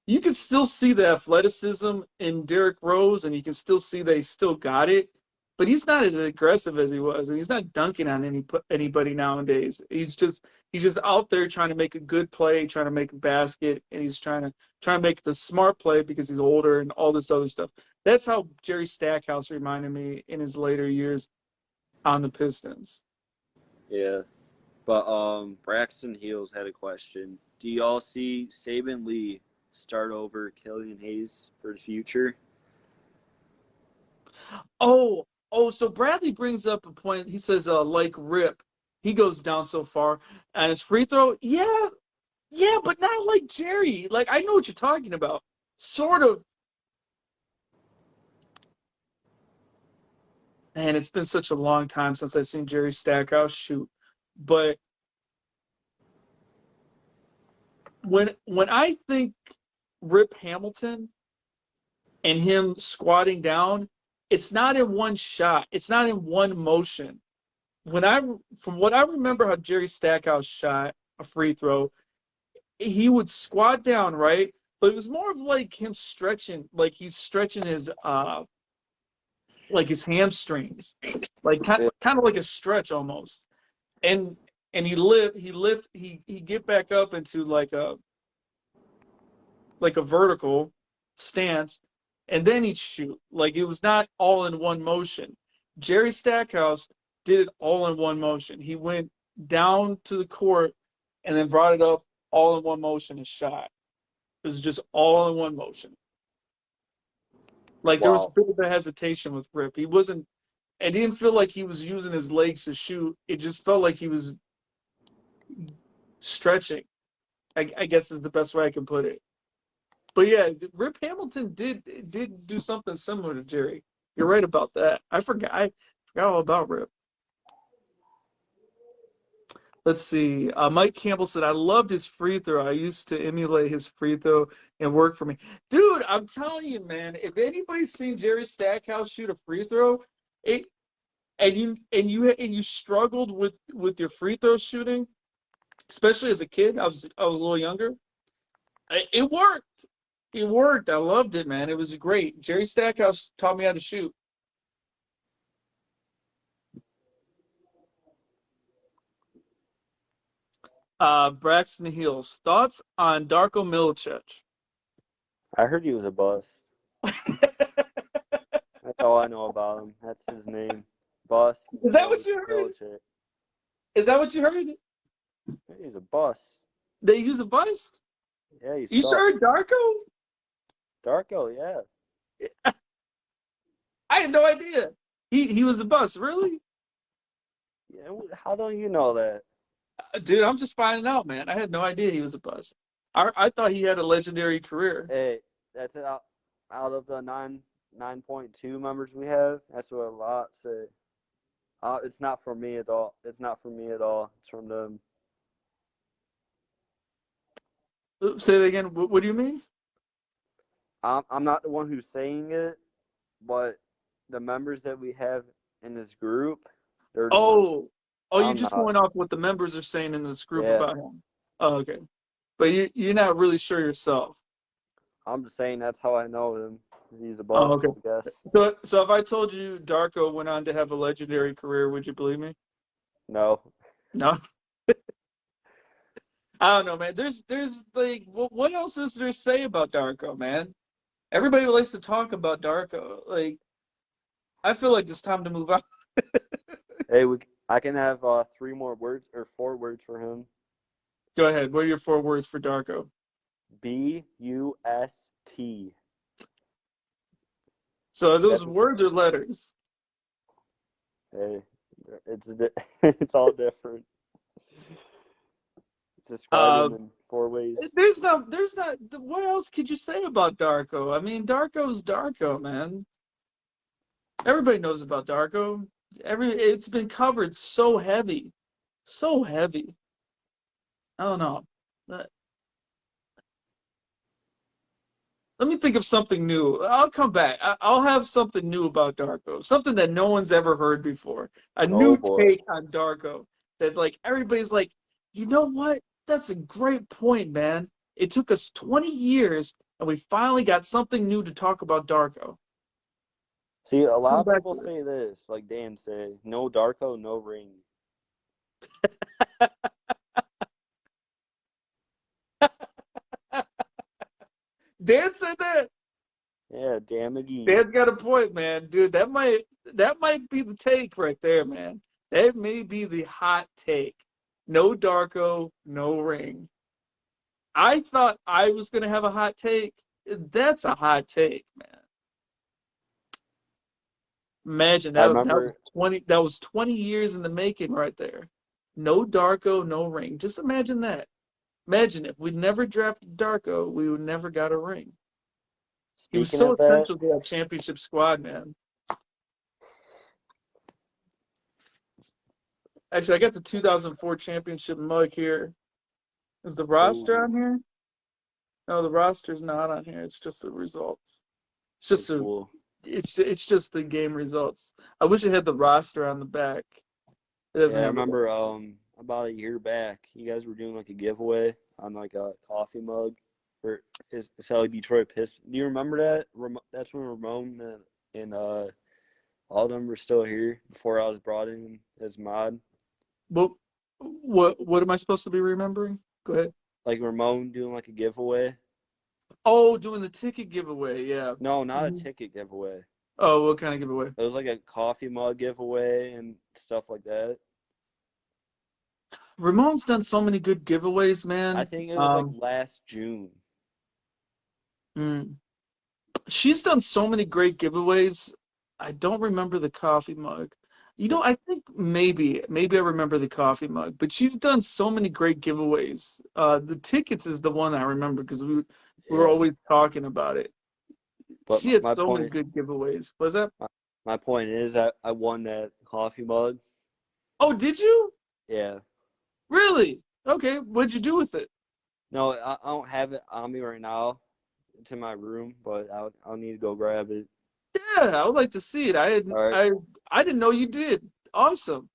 You can still see the athleticism in Derrick Rose, and you can still see that he still got it. But he's not as aggressive as he was, and he's not dunking on anybody nowadays. He's just out there trying to make a good play, trying to make a basket, and he's trying to make the smart play because he's older and all this other stuff. That's how Jerry Stackhouse reminded me in his later years on the Pistons. Yeah, but Braxton Heels had a question. Do y'all see Saban Lee start over Killian Hayes for the future? So Bradley brings up a point. He says, like Rip, he goes down so far. And his free throw, yeah, but not like Jerry. Like, I know what you're talking about. Sort of. Man, it's been such a long time since I've seen Jerry Stackhouse shoot. But when I think Rip Hamilton and him squatting down, it's not in one shot. It's not in one motion. from what I remember how Jerry Stackhouse shot a free throw, he would squat down, right? But it was more of like him stretching, like he's stretching his like his hamstrings, like kind of like a stretch almost. And he get back up into like a vertical stance, and then he'd shoot. Like it was not all in one motion. Jerry Stackhouse did it all in one motion. He went down to the court and then brought it up all in one motion and shot. It was just all in one motion. Like there was a bit of a hesitation with Rip. He wasn't. It didn't feel like he was using his legs to shoot. It just felt like he was stretching. I guess is the best way I can put it. But yeah, Rip Hamilton did do something similar to Jerry. You're right about that. I forgot all about Rip. Let's see. Mike Campbell said, I loved his free throw. I used to emulate his free throw and work for me. Dude, I'm telling you, man, if anybody's seen Jerry Stackhouse shoot a free throw, and you struggled with your free throw shooting, especially as a kid, I was a little younger, it worked. It worked. I loved it, man. It was great. Jerry Stackhouse taught me how to shoot. Braxton Hills, thoughts on Darko Milicic? I heard he was a bust. That's all I know about him. That's his name. Bust. Is that what you heard? Milicic. Is that what you heard? He's a bust. They use a bust? Yeah, he's You sure Darko? Darko, yeah. I had no idea. He was a bust, really? Yeah, how don't you know that? Dude, I'm just finding out, man. I had no idea he was a bust. I thought he had a legendary career. Hey, that's out of the 9.2 members we have. That's what a lot say. It's not for me at all. It's not for me at all. It's from them. Say that again. What do you mean? I'm not the one who's saying it, but the members that we have in this group, they're you're just going off what the members are saying in this group about him. Oh, okay. But you're not really sure yourself. I'm just saying that's how I know him. He's a Oh, boss, okay. I guess. So if I told you Darko went on to have a legendary career, would you believe me? No. No. I don't know, man. There's like, what else is there to say about Darko, man? Everybody likes to talk about Darko. Like, I feel like it's time to move on. Hey, I can have 3 more words or 4 words for him. Go ahead. What are your 4 words for Darko? BUST. So are those words or letters? Hey, it's all different. It's described in 4 ways. There's not. What else could you say about Darko? I mean, Darko's Darko, man. Everybody knows about Darko. It's been covered so heavy. I don't know. Let me think of something new. I'll come back. I'll have something new about Darko. Something that no one's ever heard before. A new take on Darko. That like everybody's like, you know what? That's a great point, man. It took us 20 years and we finally got something new to talk about Darko. See, a lot of people say this, like Dan said, no Darko, no ring. Dan said that. Yeah, Dan McGee. Dan's got a point, man. Dude, that might be the take right there, man. That may be the hot take. No Darko, no ring. I thought I was gonna have a hot take. That's a hot take, man. Imagine that was 20 years in the making right there. No Darko, no ring. Just imagine that. Imagine if we'd never drafted Darko, we would never got a ring. He was so essential to that championship squad, man. Actually, I got the 2004 championship mug here. Is the roster on here? No, the roster's not on here. It's just the results. It's just it's just the game results. I wish it had the roster on the back. It doesn't I have. remember about a year back, you guys were doing like a giveaway on like a coffee mug for is Sally Detroit Pistons. Do you remember that? That's when Ramon and all of them were still here before I was brought in as mod. What am I supposed to be remembering? Go ahead. Like Ramon doing like a giveaway. Oh, doing the ticket giveaway, yeah. No, not a Mhm. ticket giveaway. Oh, what kind of giveaway? It was like a coffee mug giveaway and stuff like that. Ramon's done so many good giveaways, man. I think it was like last June. She's done so many great giveaways. I don't remember the coffee mug. I think maybe I remember the coffee mug, but she's done so many great giveaways. The tickets is the one I remember because we were always talking about it. But she had so many good giveaways. Was that? My point is that I won that coffee mug. Oh, did you? Yeah. Really? Okay. What'd you do with it? No, I don't have it on me right now. It's in my room, but I'll need to go grab it. Yeah, I would like to see it. I didn't know you did. Awesome.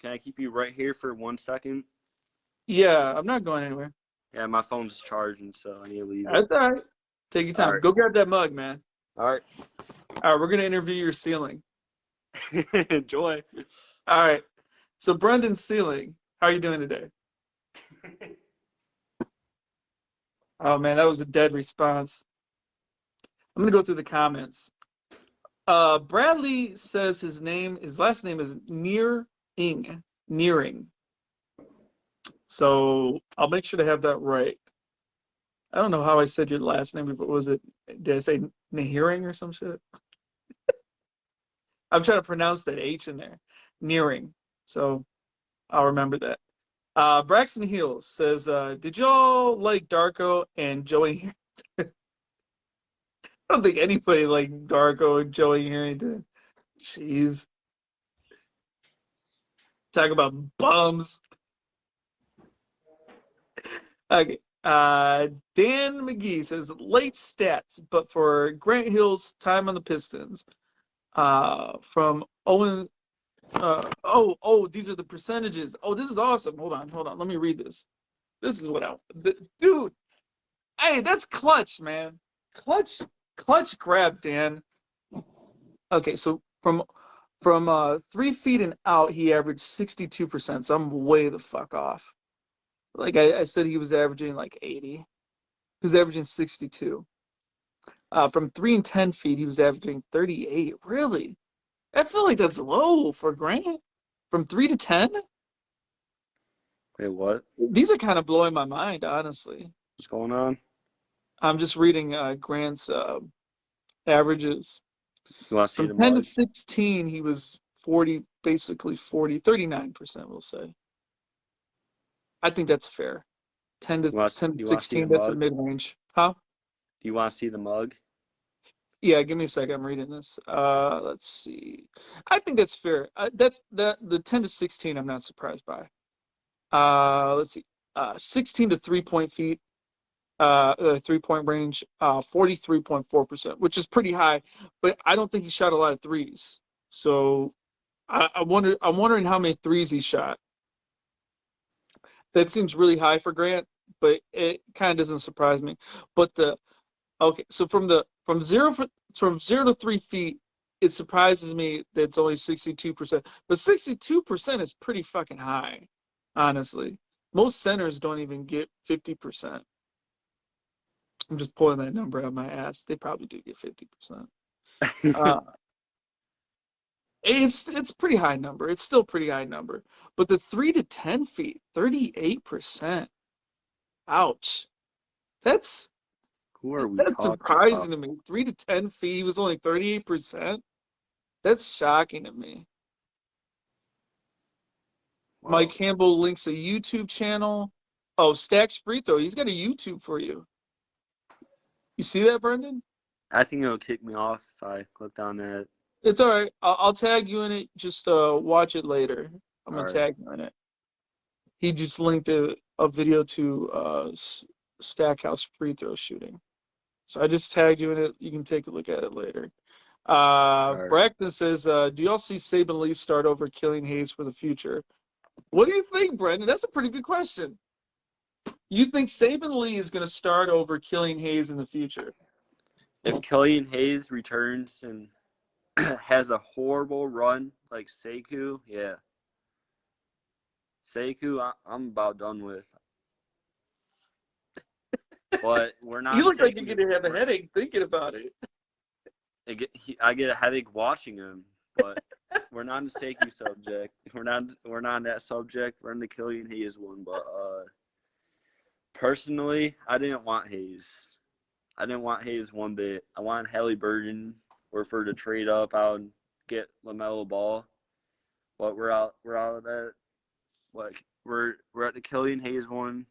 Can I keep you right here for 1 second? Yeah, I'm not going anywhere. Yeah, my phone's charging, so I need to leave. That's all right. Take your time. Right. Go grab that mug, man. All right. All right, we're gonna interview your ceiling. Enjoy. All right. So Brendan's ceiling. How are you doing today? Oh man, that was a dead response. I'm gonna go through the comments. Bradley says his last name is Nearing. So I'll make sure to have that right. I don't know how I said your last name, but did I say Nearing or some shit? I'm trying to pronounce that H in there. Nearing. So I'll remember that. Braxton Heels says, did y'all like Darko and Joey Harrington? I don't think anybody liked Darko and Joey Harrington. Jeez. Talk about bums. Okay. Dan McGee says, late stats, but for Grant Hill's time on the Pistons. From Owen. These are the percentages. Oh, this is awesome. Hold on. Let me read this. This is what dude. Hey, that's clutch, man. Clutch grab, Dan. Okay, so from 3 feet and out, he averaged 62%. So I'm way the fuck off. Like I said, he was averaging like 80. He was averaging 62. From 3 and 10 feet, he was averaging 38. Really? I feel like that's low for Grant. From 3 to 10? Wait, what? These are kind of blowing my mind, honestly. What's going on? I'm just reading Grant's averages. You want to see From the 10 mug? to 16, he was 39%, we'll say. I think that's fair. 10 to 16, that's the mid-range. Huh? Do you want to see the mug? Yeah, give me a second. I'm reading this. Let's see. I think that's fair. The 10 to 16. I'm not surprised by. Let's see. 16 to 3-point feet. 3-point range. 43.4%, which is pretty high. But I don't think he shot a lot of threes. So I'm wondering how many threes he shot. That seems really high for Grant, but it kind of doesn't surprise me. But so from 0 to 3 feet, it surprises me that it's only 62%. But 62% is pretty fucking high, honestly. Most centers don't even get 50%. I'm just pulling that number out of my ass. They probably do get 50%. It's pretty high number. It's still pretty high number. But the 3 to 10 feet, 38%. Ouch. That's surprising to me. 3 to 10 feet, he was only 38%. That's shocking to me. Wow. Mike Campbell links a YouTube channel. Oh, Stacks Free Throw. He's got a YouTube for you. You see that, Brendan? I think it'll kick me off if I clicked on that. It's all right. I'll tag you in it. Just watch it later. I'm going to tag you in it. He just linked a video to Stackhouse free throw shooting. So I just tagged you in it. You can take a look at it later. right. Braxton says, do y'all see Saban Lee start over Killian Hayes for the future? What do you think, Brendan? That's a pretty good question. You think Saban Lee is going to start over Killian Hayes in the future? If Killian Hayes returns and has a horrible run like Sekou, yeah. Sekou, I'm about done with. But we're not. You look like Sekou. you're going to have a headache thinking about it. I get a headache watching him, but we're not in the Sekou subject. We're not in that subject. We're in the Killian Hayes one. But personally, I didn't want Hayes. I didn't want Hayes one bit. I wanted Halliburton or for to trade up out and get LaMelo Ball. But we're out of that. We're at the Killian Hayes one.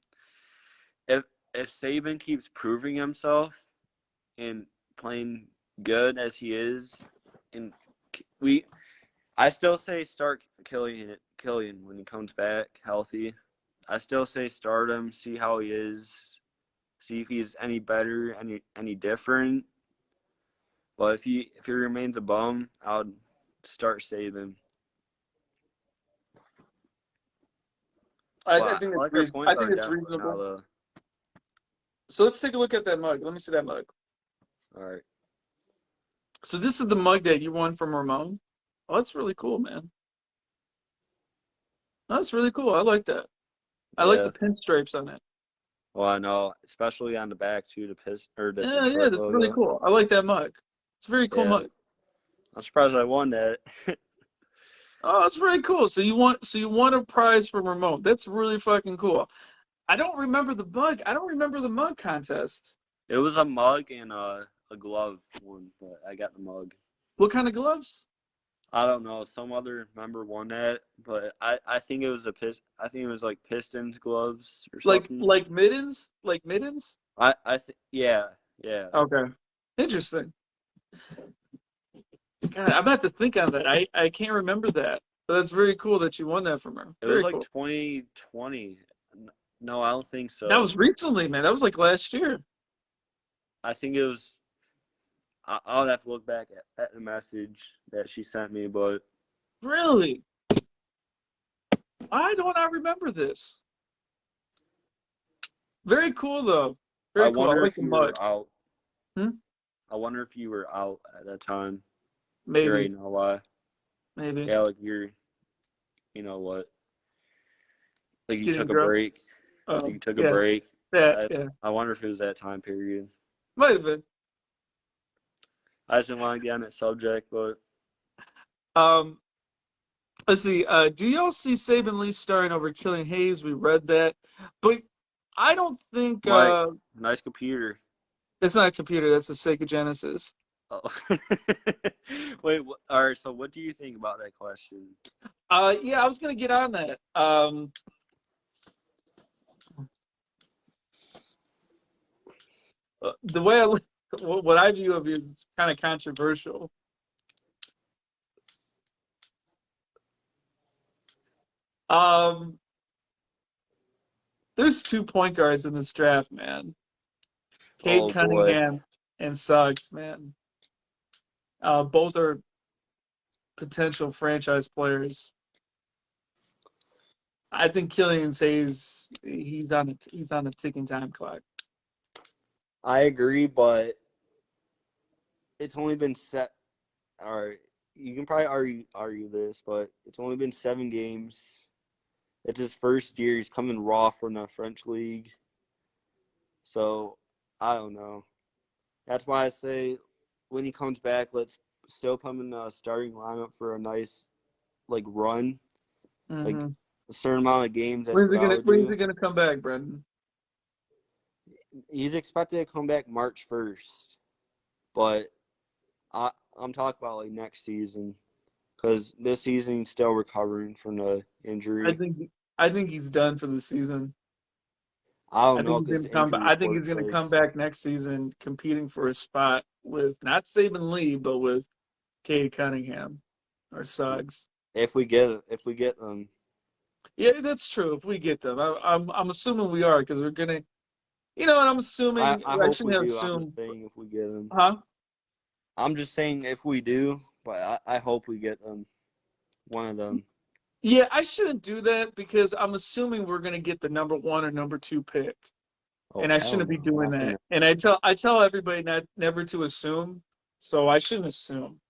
If Saban keeps proving himself and playing good as he is, and I still say start Killian when he comes back healthy. I still say start him, see how he is, see if he's any better, any different. But if he remains a bum, I would start Saban. I think it's reasonable. So let's take a look at that mug. Let me see that mug. All right. So this is the mug that you won from Ramon. Oh, that's really cool, man. That's really cool. I like that. I like the pinstripes on it. Well, I know, especially on the back too. That's really cool. I like that mug. It's a very cool mug. I'm surprised I won that. Oh, that's very cool. So you won a prize from Ramon. That's really fucking cool. I don't remember the mug. I don't remember the mug contest. It was a mug and a glove one, but I got the mug. What kind of gloves? I don't know. Some other member won that, but I think it was like Pistons gloves or something. Like mittens? Like mittens? Yeah. Okay. Interesting. God, I'm about to think on that. I can't remember that. But that's very cool that you won that from her. It was like 2020. No, I don't think so. That was recently, man. That was like last year. I think it was. I'll have to look back at the message that she sent me, but really, why don't I remember this? Very cool, though. Very cool. Wonder I like if the you mug. were out. I wonder if you were out at that time. Maybe. You already know why. Maybe. Yeah, like you know what? Like you Getting took a break. You took a break. Yeah. I wonder if it was that time period. Might have been. I just didn't want to get on that subject, but let's see. Do y'all see Saban Lee starting over Killian Hayes? We read that, but I don't think. Mike, nice computer. It's not a computer. That's a Sega Genesis. Oh. Wait. All right. So, what do you think about that question? Yeah, I was gonna get on that. The way what I view of it is kind of controversial. There's 2 point guards in this draft, man. Cade Cunningham and Suggs, man. Both are potential franchise players. I think Killian Hayes, he's on a ticking time clock. I agree, but it's only been set. All right, you can probably argue this, but it's only been 7 games. It's his first year. He's coming raw from the French league. So, I don't know. That's why I say when he comes back, let's still put him in the starting lineup for a nice, run. Mm-hmm. Like, a certain amount of games. When's he going to come back, Brendan? He's expected to come back March 1st. But I'm talking about, next season. Because this season he's still recovering from the injury. I think he's done for the season. I don't know. I think he's going to come back next season competing for a spot with not Saban Lee, but with Cade Cunningham or Suggs. If we get them. Yeah, that's true. If we get them, I'm assuming we are because we're gonna. You know, and I'm assuming. I hope we do. I'm just saying if we get them. Huh? I'm just saying if we do, but I hope we get them. One of them. Yeah, I shouldn't do that because I'm assuming we're gonna get the number 1 or number 2 pick, Oh, and I hell shouldn't be no. doing Nothing. that. And I tell everybody never to assume, so I shouldn't assume.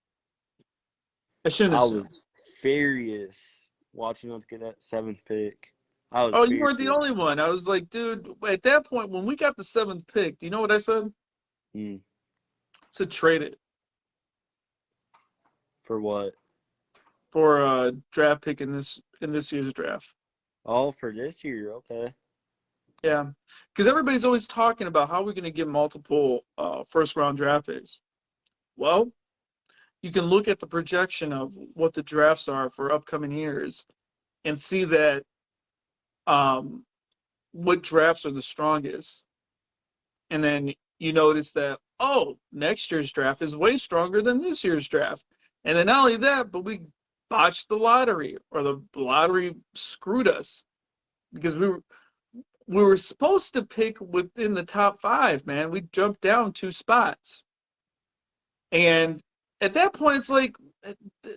I shouldn't I assume. was furious watching us get that 7th pick. I was Oh, you furious. weren't the only one. I was like, dude, at that point when we got the 7th pick, do you know what I said? Mm. To trade it For what? for a draft pick in this year's draft. Oh, for this year, okay. Yeah, because everybody's always talking about how we're going to get multiple first-round draft picks. Well, you can look at the projection of what the drafts are for upcoming years and see that what drafts are the strongest. And then you notice that, oh, next year's draft is way stronger than this year's draft. And then not only that, but we botched the lottery, or the lottery screwed us because we were supposed to pick within the top 5, man. We jumped down 2 spots. And at that point, it's like,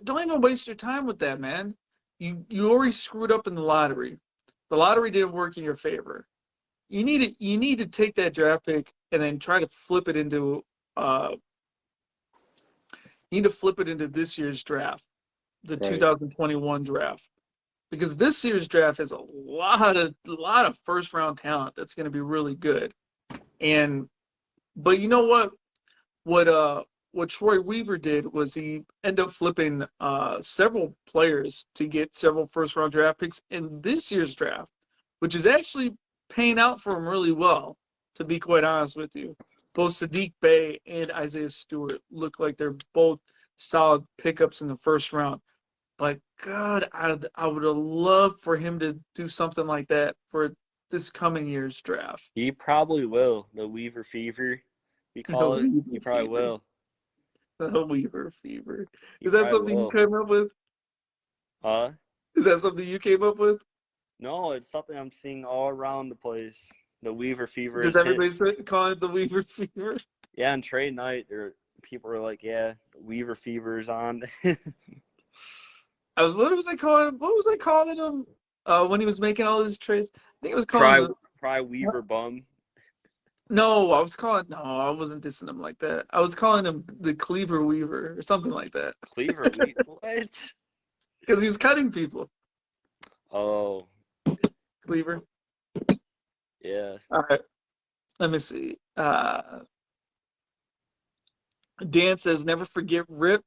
don't even waste your time with that, man. You already screwed up in the lottery. The lottery didn't work in your favor. You need to take that draft pick and then try to flip it into this year's draft, the Right. 2021 draft, because this year's draft has a lot of first round talent that's going to be really good. But you know what Troy Weaver did was he ended up flipping several players to get several first round draft picks in this year's draft, which is actually paying out for him really well, to be quite honest with you. Both Sadiq Bey and Isaiah Stewart look like they're both solid pickups in the first round. But God, I would have loved for him to do something like that for this coming year's draft. He probably will. The Weaver Fever, we call it. He probably will. The Weaver Fever. He Is that probably something will. you came up with? Huh? Is that something you came up with? No, it's something I'm seeing all around the place. The Weaver Fever Does is hit. everybody calling it the Weaver Fever? Yeah, on trade night, people were like, "Yeah, Weaver Fever's on." What was I calling him? When he was making all his trades, I think it was calling Pry Weaver bum. No, I wasn't dissing him like that. I was calling him the Cleaver Weaver or something like that. Cleaver Weaver. What? Because he was cutting people. Oh, Cleaver. yeah. All right. Let me see. Dan says, never forget Rip.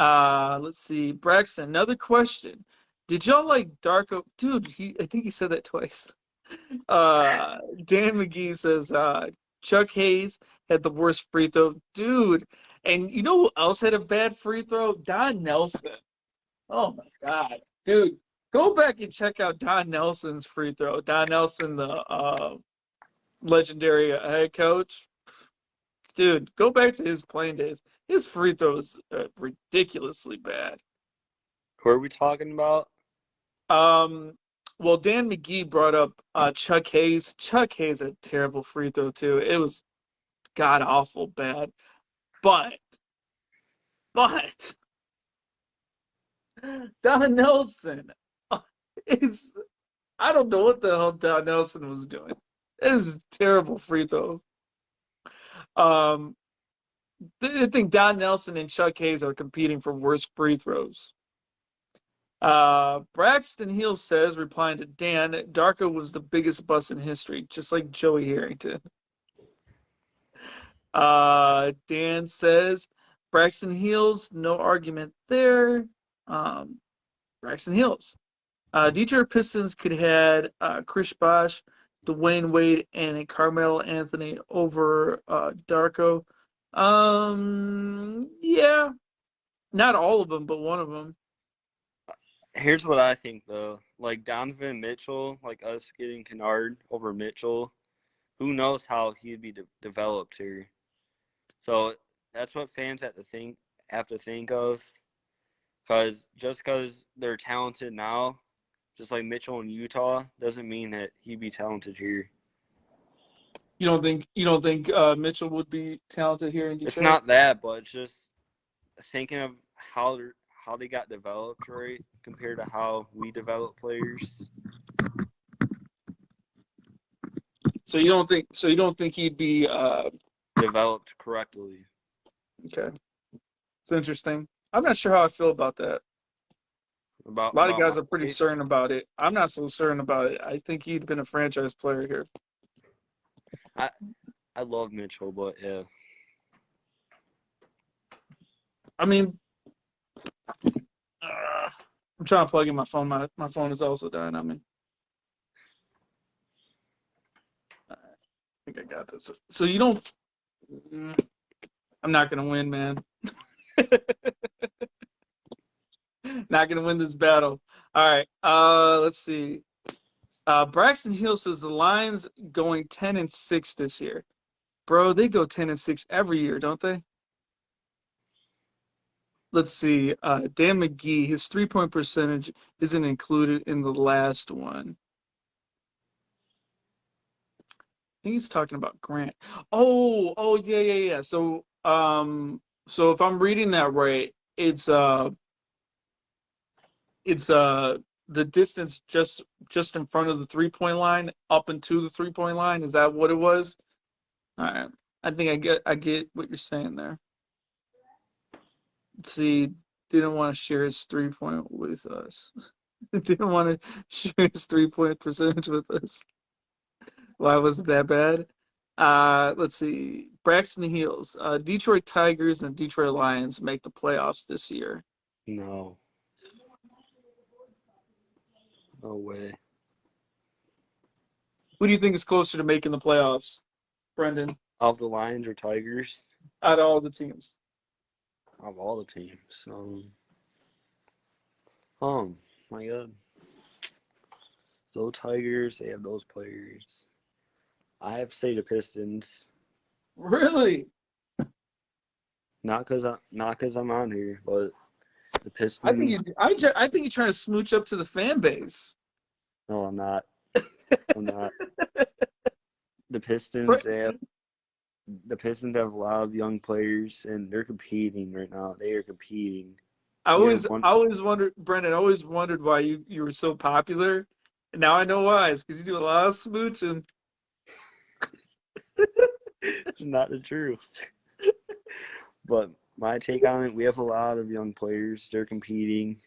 Let's see. Braxton, another question. Did y'all like Darko? Dude, I think he said that twice. Dan McGee says, Chuck Hayes had the worst free throw. Dude, and you know who else had a bad free throw? Don Nelson. Oh, my God. Dude, go back and check out Don Nelson's free throw. Don Nelson, the legendary head coach. Dude, go back to his playing days. His free throw is ridiculously bad. Who are we talking about? Well, Dan McGee brought up Chuck Hayes. Chuck Hayes had a terrible free throw too. It was god awful bad. But Don Nelson is, I don't know what the hell Don Nelson was doing. It is a terrible free throw. I think Don Nelson and Chuck Hayes are competing for worst free throws. Braxton Hill says, replying to Dan, Darko was the biggest bust in history, just like Joey Harrington. Dan says, Braxton Hills, no argument there. Braxton Hills. Detroit Pistons could have had Chris Bosh, Dwayne Wade, and Carmelo Anthony over Darko. Yeah, not all of them, but one of them. Here's what I think, though. Like Donovan Mitchell, like us getting Kennard over Mitchell, who knows how he'd be developed here. So that's what fans have to think of. Because just because they're talented now, just like Mitchell in Utah, doesn't mean that he'd be talented here. You don't think Mitchell would be talented here in Detroit? It's not that, but it's just thinking of how they got developed, right, compared to how we develop players. So you don't think he'd be Developed correctly. okay. It's interesting. I'm not sure how I feel about that. A lot of guys are pretty certain about it. I'm not so certain about it. I think he'd been a franchise player here. I love Mitchell, but yeah. I mean, I'm trying to plug in my phone. My phone is also dying on me. I think I got this. So you don't. I'm not gonna win, man. Not gonna win this battle. All right. Let's see. Braxton Hill says the Lions going 10-6 this year. Bro, they go 10-6 every year, don't they? Let's see. Dan McGee, his 3-point percentage isn't included in the last one. I think he's talking about Grant. Oh, yeah. So if I'm reading that right, it's the distance just in front of the 3-point line, up into the 3-point line. Is that what it was? All right. I think I get what you're saying there. Let's see, didn't want to share his 3-point with us. Didn't want to share his 3-point percentage with us. Why was it that bad? Let's see. Braxton Heels. Detroit Tigers and Detroit Lions make the playoffs this year. No. No way. Who do you think is closer to making the playoffs, Brendan? Of the Lions or Tigers? Out of all the teams. Of all the teams. My God. So Tigers, they have those players. I have to say the Pistons. Really? Not because I'm on here, but the Pistons. I think you're trying to smooch up to the fan base. No, I'm not. I'm not. The Pistons, the Pistons have a lot of young players, and they're competing right now. They are competing. I always wondered, Brendan. I always wondered why you were so popular. And now I know why. It's because you do a lot of smooching. It's not the truth. But my take on it, we have a lot of young players. They're competing.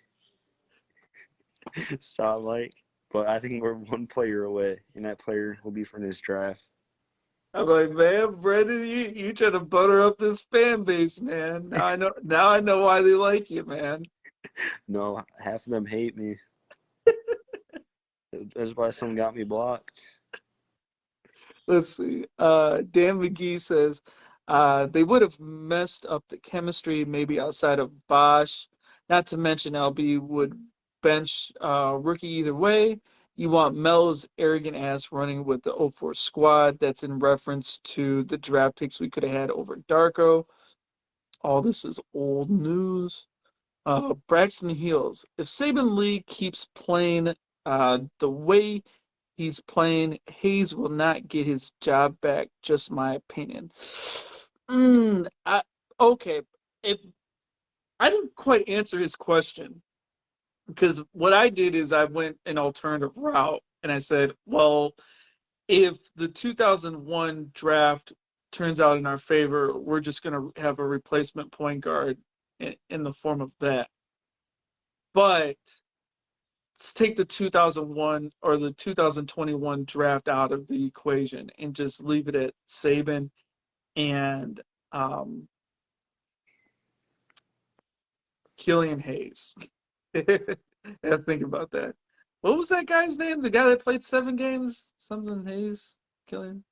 Stop, Mike. But I think we're one player away, and that player will be from this draft. I'm like, man, Brendan, you trying to butter up this fan base, man. Now I know why they like you, man. No, half of them hate me. That's why some got me blocked. Let's see. Dan McGee says they would have messed up the chemistry maybe outside of Bosch. Not to mention LB would bench rookie either way. You want Melo's arrogant ass running with the 04 squad. That's in reference to the draft picks we could have had over Darko. All this is old news. Braxton Heels. If Saban Lee keeps playing the way he's playing, Hayes will not get his job back. Just my opinion. Okay. If I didn't quite answer his question, because what I did is I went an alternative route, and I said, well, if the 2001 draft turns out in our favor, we're just going to have a replacement point guard in the form of that. But let's take the 2001 or the 2021 draft out of the equation and just leave it at Saban and Killian Hayes. Yeah, think about that. What was that guy's name? The guy that played 7 games? Something Hayes? Killian?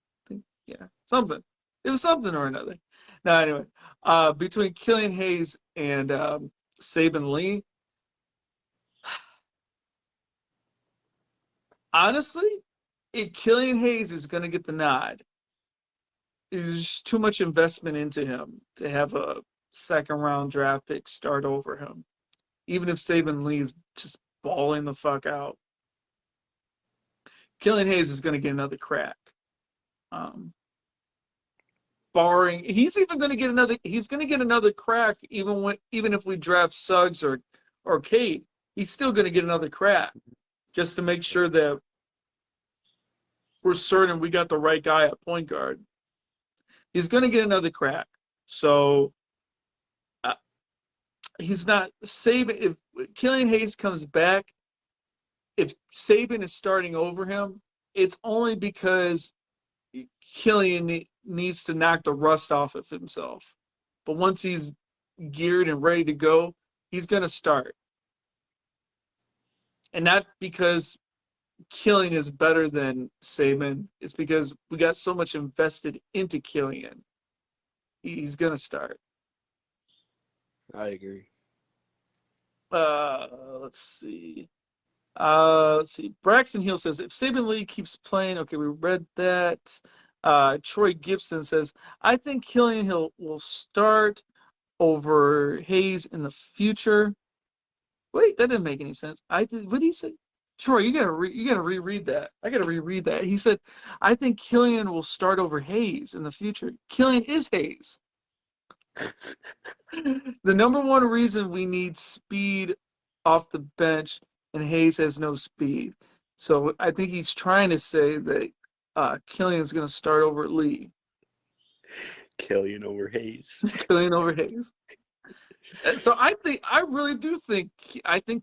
Yeah, something. It was something or another. No, anyway. Between Killian Hayes and Saban Lee, honestly, if Killian Hayes is going to get the nod, there's just too much investment into him to have a second-round draft pick start over him. Even if Saban Lee is just balling the fuck out, Killian Hayes is going to get another crack. barring he's even going to get another crack even if we draft Suggs or Cade. He's still going to get another crack just to make sure that we're certain we got the right guy at point guard. He's going to get another crack. So he's not Saban. If Killian Hayes comes back, if Saban is starting over him, it's only because Killian needs to knock the rust off of himself. But once he's geared and ready to go, he's going to start. And not because Killian is better than Saban. It's because we got so much invested into Killian. He's going to start. I agree. Let's see. Braxton Hill says, if Saban Lee keeps playing, okay, we read that. Troy Gibson says, I think Killian Hill will start over Hayes in the future. Wait, that didn't make any sense. What did he say? Troy, you gotta reread that. I gotta reread that. He said, I think Killian will start over Hayes in the future. Killian is Hayes. The number one reason we need speed off the bench, and Hayes has no speed. So I think he's trying to say that Killian's going to start over Lee. Killian over Hayes. Killian over Hayes. So I think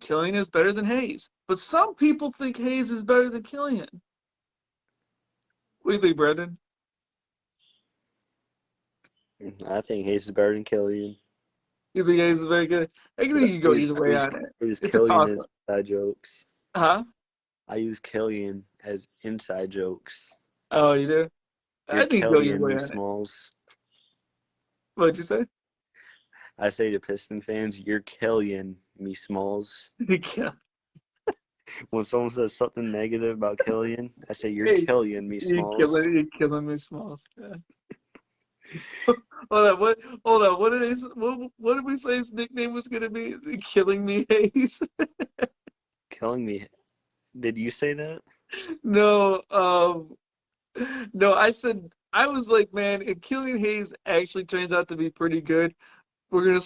Killian is better than Hayes. But some people think Hayes is better than Killian. What do you think, Brendan? I think Hayes is better than Killian. You think Hayes is very good? I think you go either way on it. I use It's Killian as awesome. inside jokes. Huh? I use Killian as inside jokes. Oh, you do? I think you go either Killian, way me on it. Smalls. What'd you say? I say to Piston fans, you're Killian, me Smalls. You kill. When someone says something negative about Killian, I say, you're Hey, Killian, me Smalls. You're killing me, Smalls. Yeah. Hold on. What did we say his nickname was gonna be? Killing me, Hayes. Killing me. Did you say that? No. I was like, man, if Killian Hayes actually turns out to be pretty good, we're gonna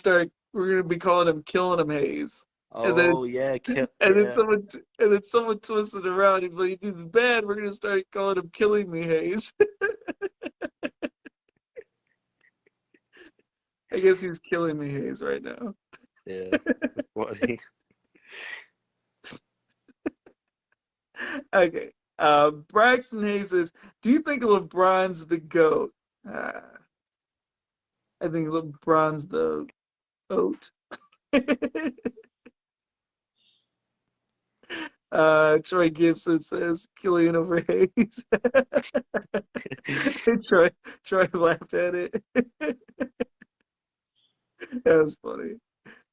be calling him Killing Him Hayes. And then, yeah. then someone twisted it around. He'd be like, if he's bad, we're gonna start calling him Killing Me Hayes. I guess he's killing me, Hayes, right now. Yeah. Funny. Okay. Braxton Hayes says, do you think LeBron's the GOAT? I think LeBron's the OAT. Troy Gibson says, Killian over Hayes. Troy laughed at it. That was funny.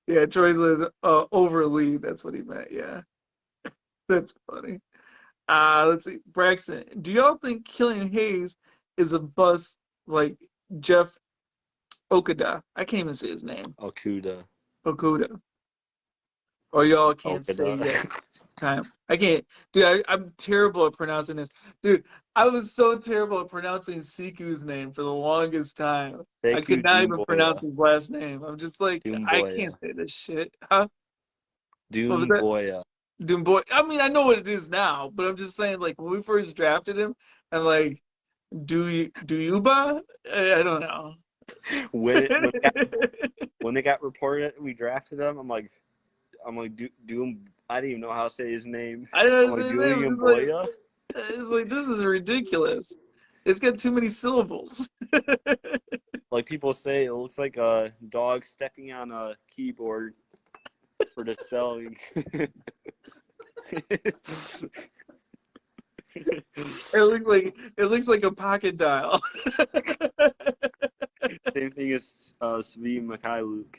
Yeah, Troy says over Lee. That's what he meant. Yeah. That's funny. Let's see. Braxton, do y'all think Killian Hayes is a bust like Jeff Okuda? I can't even say his name. Okuda. Or y'all can't Okuda. say yet. I can't. Dude, I'm terrible at pronouncing this. Dude, I was so terrible at pronouncing Siku's name for the longest time. I could not even pronounce his last name. I'm just like, I can't say this shit. Huh? Doomboya. Doomboy. I mean, I know what it is now, but I'm just saying, like, when we first drafted him, I'm like, Duyuba? I don't know. When they got reported, we drafted him. I'm like, Doom. I didn't even know how to say his name. I didn't know his name. Boya. It's like, this is ridiculous. It's got too many syllables. Like people say, it looks like a dog stepping on a keyboard for the spelling. It looks like a pocket dial. Same thing as Svi Mikhailuk.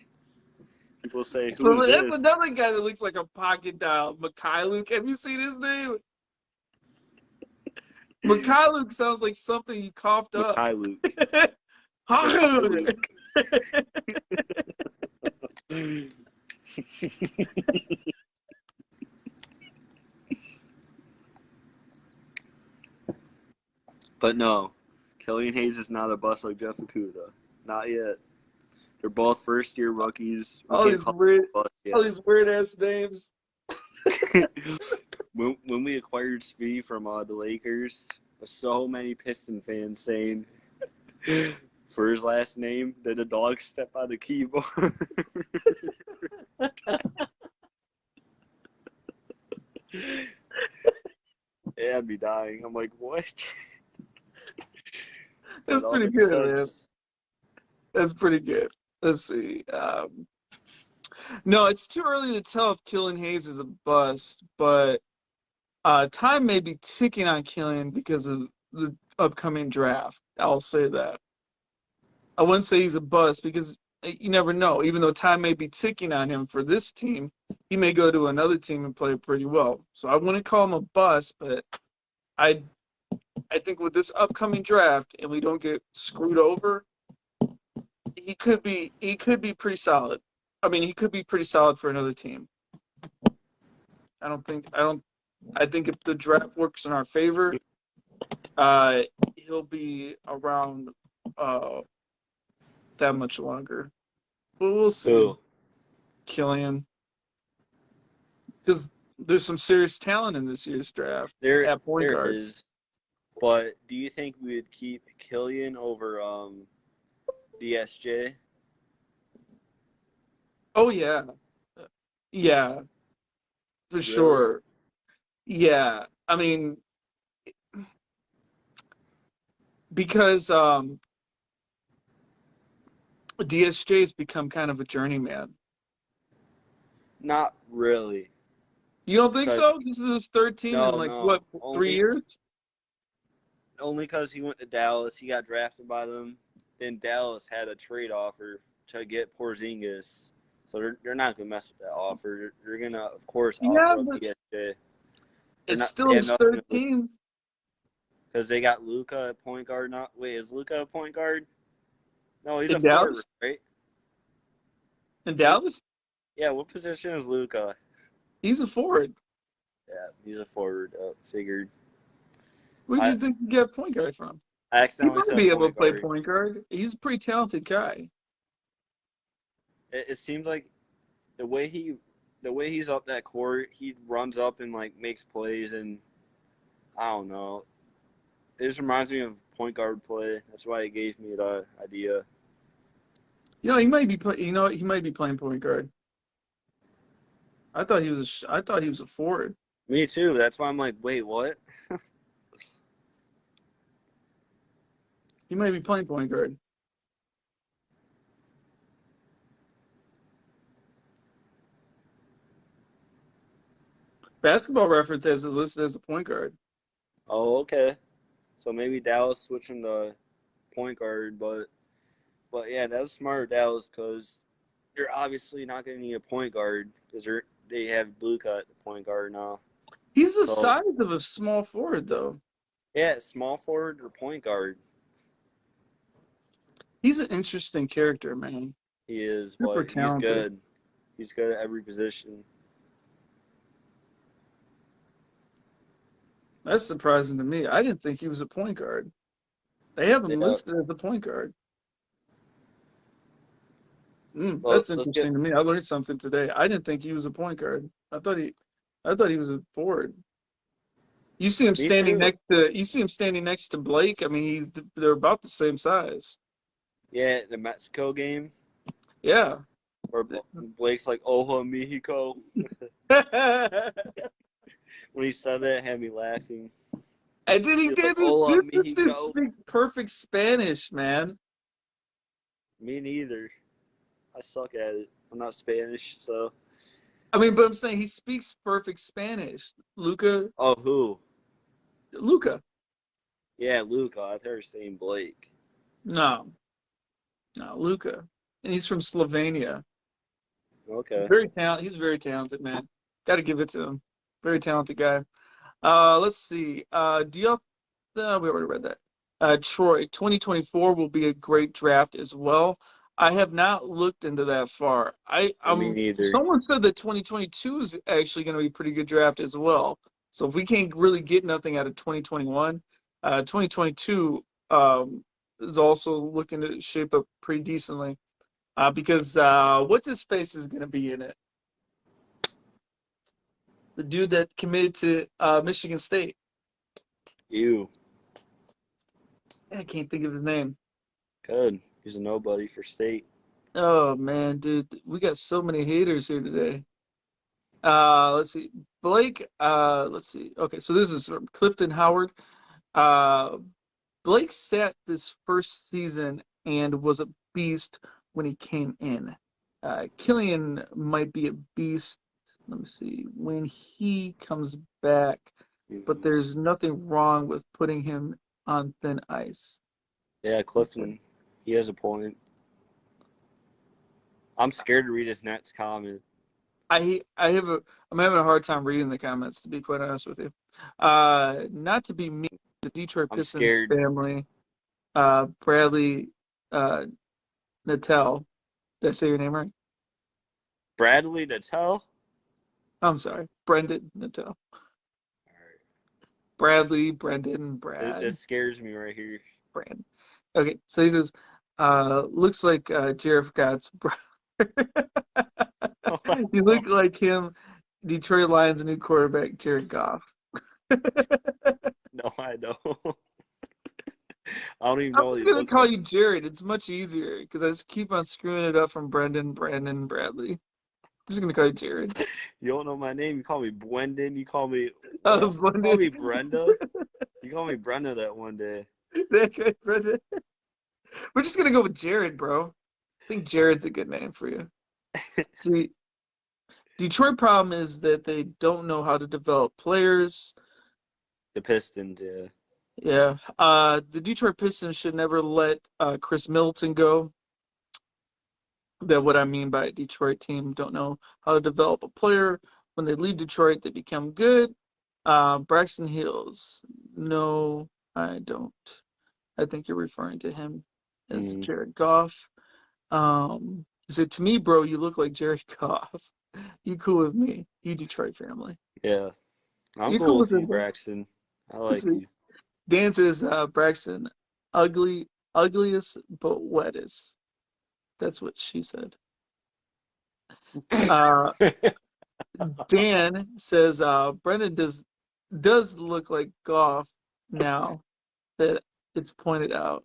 People say, So who is that's this? another guy that looks like a pocket dial. Mikhailuk. Have you seen his name? Mikhailuk sounds like something you coughed up. Mikhailuk. But no, Killian Hayes is not a bust like Jeff Okuda. Not yet. They're both first-year rookies. All these weird ass names. when we acquired Svi from the Lakers, so many Piston fans saying for his last name, did the dog step on the keyboard? Yeah, I'd be dying. I'm like, what? That's pretty good, man. That's pretty good. Let's see. No, it's too early to tell if Killian Hayes is a bust, but time may be ticking on Killian because of the upcoming draft. I'll say that. I wouldn't say he's a bust because you never know. Even though time may be ticking on him for this team, he may go to another team and play pretty well. So I wouldn't call him a bust, but I think with this upcoming draft and we don't get screwed over, he could be pretty solid. I mean, he could be pretty solid for another team. I think if the draft works in our favor, he'll be around that much longer. But we'll see. So, Killian. Because there's some serious talent in this year's draft at point guard. There is. But do you think we would keep Killian over DSJ? Oh, yeah. Yeah. For sure. Yeah. I mean, because DSJ's become kind of a journeyman. Not really. You don't think so? This is his third team in 3 years? Only because he went to Dallas. He got drafted by them. Then Dallas had a trade offer to get Porzingis. So they're not going to mess with that offer. They're going to, of course, offer up DSJ. It's still his third team. Because they got Luka at point guard. Wait, is Luka a point guard? No, he's a Dallas? forward, right? In Dallas? Yeah, what position is Luka? He's a forward. Yeah, he's a forward. Figured. Where did you think you get a point guard from? I He accidentally might said be able to play guard. point guard. He's a pretty talented guy. It seems like the way he's up that court, he runs up and makes plays, and I don't know. It just reminds me of point guard play. That's why it gave me the idea. He might be playing point guard. I thought he was a forward. Me too. That's why I'm like, wait, what? He might be playing point guard. Basketball Reference has it listed as a point guard. Oh, okay. So maybe Dallas switching to point guard, but yeah, that was smart, Dallas, because they're obviously not going to need a point guard because they have Luka at the point guard now. He's the size of a small forward, though. Yeah, small forward or point guard. He's an interesting character, man. He is, Super but talented. He's good. He's good at every position. That's surprising to me. I didn't think he was a point guard. They have him listed as a point guard. That's interesting to me. I learned something today. I didn't think he was a point guard. I thought he was a forward. You see him standing next to Blake. I mean, they're about the same size. Yeah, the Mexico game. Yeah. Where Blake's like, "Ojo, Mexico." When he said that, it had me laughing. And then he did this dude speak perfect Spanish, man. Me neither. I suck at it. I'm not Spanish, so. I mean, but I'm saying he speaks perfect Spanish. Luka. Oh, who? Luka. Yeah, Luka. I thought you were saying Blake. No, Luka. And he's from Slovenia. Okay. He's very talented, man. Got to give it to him. Very talented guy. Let's see. We already read that. Troy, 2024 will be a great draft as well. I have not looked into that far. Me neither. Someone said that 2022 is actually going to be a pretty good draft as well. So if we can't really get nothing out of 2021, 2022 is also looking to shape up pretty decently. Because what's his face is going to be in it? The dude that committed to Michigan State. Ew. I can't think of his name. Good. He's a nobody for state. Oh man, dude, we got so many haters here today. Let's see, Blake. Let's see. Okay, so this is from Clifton Howard. Blake sat this first season and was a beast when he came in. Killian might be a beast. Let me see when he comes back, but there's nothing wrong with putting him on thin ice. Yeah, Clifton, he has a point. I'm scared to read his next comment. I'm having a hard time reading the comments, to be quite honest with you. Not to be mean, the Detroit Pistons family, Bradley Natel. Did I say your name right? Bradley Natel? I'm sorry, Brendan Natel. All right. Bradley, Brendan, Brad. It scares me right here. Brad. Okay, so he says, looks like Jared Scott's brother. You look like him, Detroit Lions' new quarterback, Jared Goff. No, I don't. I don't even know. I'm just going to call you Jared. It's much easier because I just keep on screwing it up from Brendan, Brandon, Bradley. I'm just going to call you Jared. You don't know my name. You call me Bwendon. You call me You call me Brenda. You call me Brenda that one day. That guy, Brenda. We're just going to go with Jared, bro. I think Jared's a good name for you. See, Detroit problem is that they don't know how to develop players. The Pistons, yeah. Yeah. The Detroit Pistons should never let Chris Middleton go. That's what I mean by Detroit team don't know how to develop a player. When they leave Detroit, they become good. Braxton Hills. No, I don't. I think you're referring to him as Jared Goff. You said, to me, bro, you look like Jared Goff. You cool with me. You Detroit family. Yeah. I'm You're cool with you, Braxton. I like you. Dan says, Braxton, ugliest but wettest. That's what she said. Dan says, Brendan does look like Goff now that it's pointed out.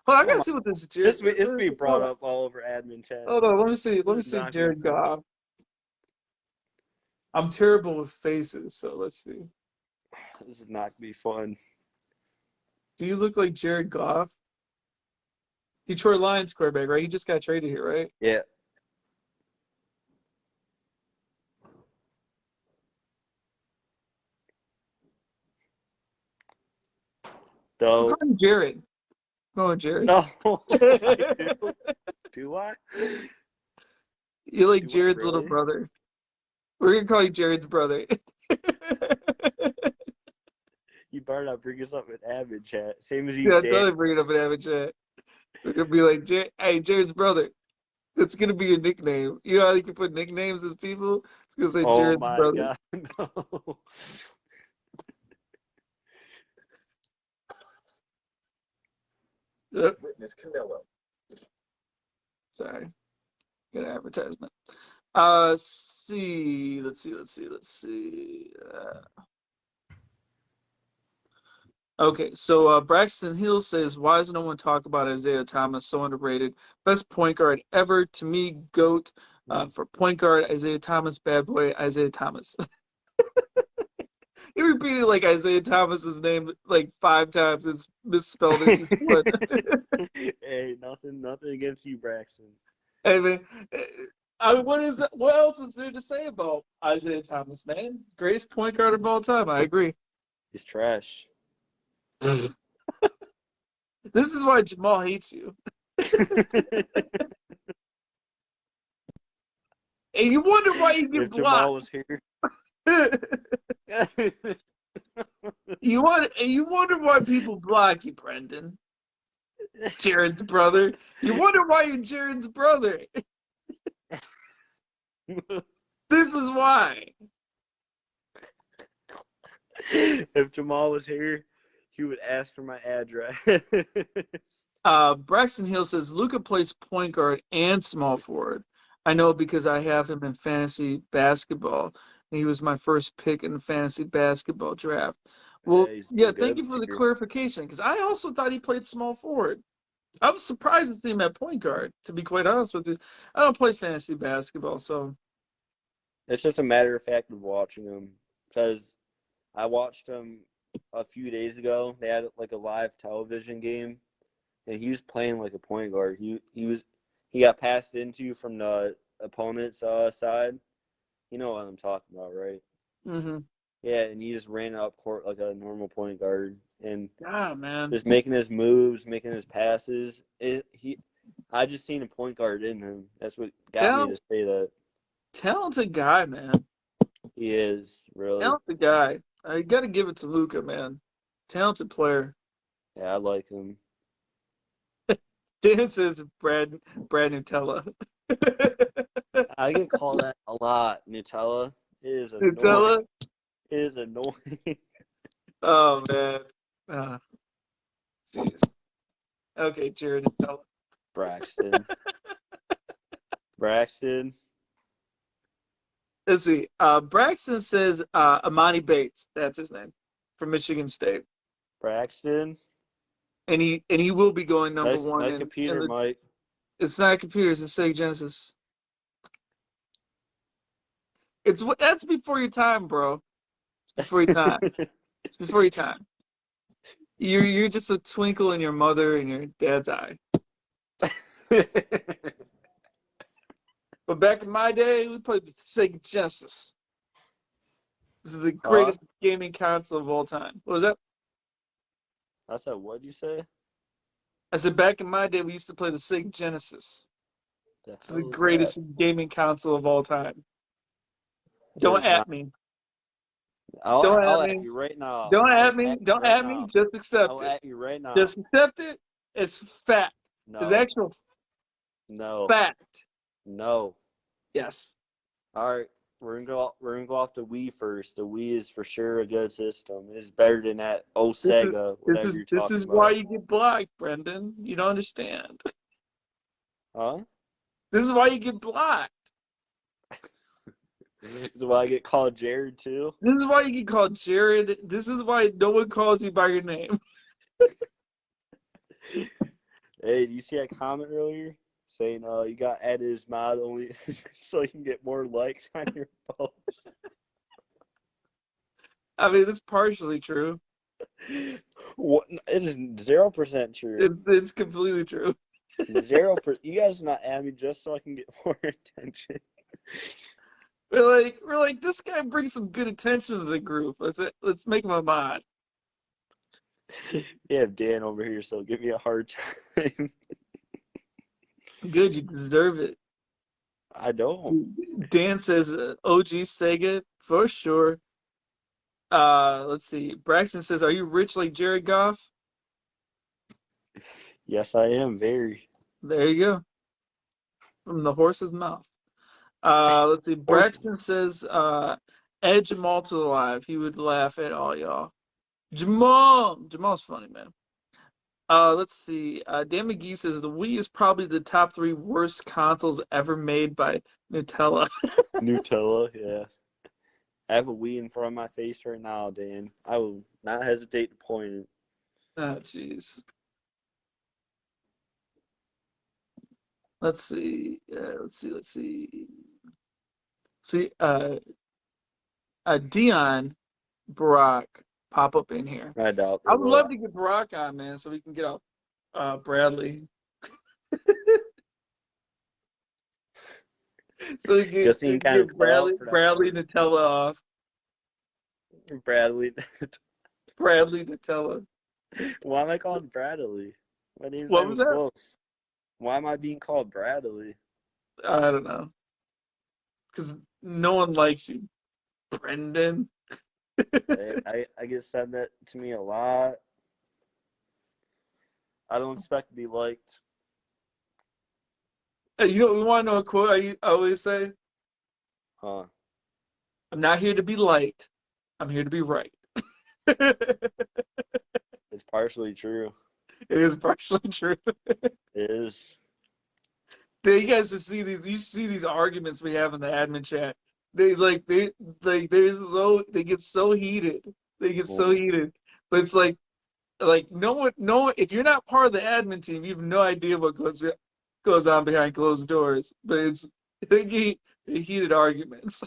Hold on, I gotta see what this is. It's being brought up all over admin chat. Hold on, let me see Jared Goff. I'm terrible with faces, so let's see. This is not gonna be fun. Do you look like Jared Goff? Detroit Lions quarterback, right? He just got traded here, right? Yeah. I'm calling Jared. Oh, Jared. No. Do I? You're like Jared's little brother. We're going to call you Jared's brother. You better not bring us up in admin chat. Same as you did. Yeah, totally bring it up in admin chat. We're going to be like, hey, Jared's brother. That's going to be your nickname. You know how you can put nicknames as people? It's going to say Jared's brother. Oh, my God. No. Yep. Witness Canelo. Sorry. Good advertisement. Let's see. Okay, so Braxton Hill says, why does no one talk about Isaiah Thomas? So underrated. Best point guard ever. To me, GOAT for point guard, Isaiah Thomas. Bad boy, Isaiah Thomas. He repeated like Isaiah Thomas's name like 5 times. It's misspelled. Hey, nothing against you, Braxton. Hey man, what else is there to say about Isaiah Thomas, man? Greatest point guard of all time. I agree. He's trash. This is why Jamal hates you. And you wonder why you get if blocked. Jamal was here. You wonder why people block you, Brendan. Jared's brother. You wonder why you're Jared's brother. This is why. If Jamal was here, He would ask for my address. Braxton Hill says Luka plays point guard and small forward. I know because I have him in fantasy basketball. And he was my first pick in the fantasy basketball draft. Well, yeah, thank you for the clarification, because I also thought he played small forward. I was surprised to see him at point guard, to be quite honest with you. I don't play fantasy basketball, so. It's just a matter of fact of watching him, because I watched him a few days ago. They had like a live television game, and he was playing like a point guard. He got passed into from the opponent's side. You know what I'm talking about, right? Mm-hmm. Yeah, and he just ran up court like a normal point guard, and man, just making his moves, making his passes. I just seen a point guard in him. That's what got me to say that. Talented guy, man. He is, really. Talented guy. I got to give it to Luka, man. Talented player. Yeah, I like him. Dan says Brad Nutella. I get called that a lot. Nutella. It is annoying. Nutella? It is annoying. Oh, man. Jeez. Okay, Jared Nutella. Braxton. Let's see. Braxton says Amani Bates. That's his name. From Michigan State. Braxton. And he will be going number one. Nice computer, Mike. It's not a computer. It's a Sega Genesis. That's before your time, bro. It's before your time. It's before your time. You're just a twinkle in your mother and your dad's eye. But back in my day, we played the Sega Genesis. This is the greatest gaming console of all time. What was that? I said, what'd you say? I said, back in my day, we used to play the Sega Genesis. It's the greatest gaming console of all time. Don't at me. I'll at you right now. Don't at me. Don't at me. Just accept it. I'll at you right now. Just accept it. It's fact. No. It's actual fact. No. Yes. All right. We're gonna go off the Wii first. The Wii is for sure a good system. It's better than that Sega. This is why you get blocked, Brendan. You don't understand. Huh? This is why you get blocked. This is why I get called Jared too. This is why you get called Jared. This is why no one calls you by your name. Hey, do you see that comment earlier? Saying you got added as mod only so you can get more likes on your post. I mean, it's partially true. What? It is 0% true. It's completely true. 0%. You guys not add me just so I can get more attention. We're like this guy brings some good attention to the group. Let's make him a mod. You have Dan over here, so give me a hard time. Good, you deserve it. I don't. Dan says OG Sega for sure. Let's see. Braxton says, "Are you rich like Jared Goff?" Yes, I am. Very. There you go. From the horse's mouth. Let's see. Braxton says, "Add Jamal to the live. He would laugh at all y'all." Jamal's funny, man. Let's see. Dan McGee says the Wii is probably the top 3 worst consoles ever made by Nutella. Nutella, yeah. I have a Wii in front of my face right now, Dan. I will not hesitate to point it. Oh, jeez. Let's see. See, Dion Barack pop up in here. I doubt. I would love to get Barack on, man, so we can get off Bradley. So we can get Bradley Nutella off. Bradley Nutella. Why am I called Bradley? My name's What was that? Close. Why am I being called Bradley? I don't know. Because no one likes you, Brendan. I get said that to me a lot. I don't expect to be liked. You know, we want to know a quote I always say? Huh? I'm not here to be liked. I'm here to be right. It's partially true. It is partially true. It is. You guys just see these. You see these arguments we have in the admin chat. They get so heated. They get so heated. But it's like no one. If you're not part of the admin team, you have no idea what goes on behind closed doors. But they get heated arguments.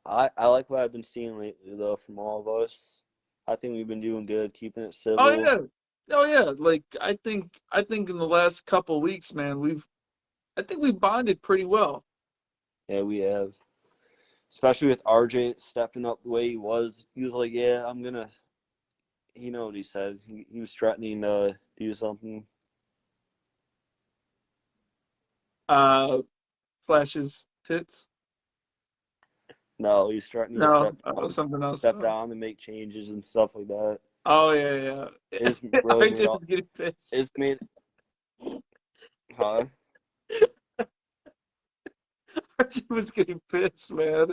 I like what I've been seeing lately though from all of us. I think we've been doing good, keeping it civil. Oh yeah. Like I think in the last couple of weeks, man, we've bonded pretty well. Yeah, we have. Especially with RJ stepping up the way he was. He was like, "Yeah, I'm gonna." You know what he said? He was threatening to do something. Flashes tits. No, he's threatening to something else. Step down and make changes and stuff like that. Oh yeah. It's really RJ was getting pissed. It's made. Huh? RJ was getting pissed, man.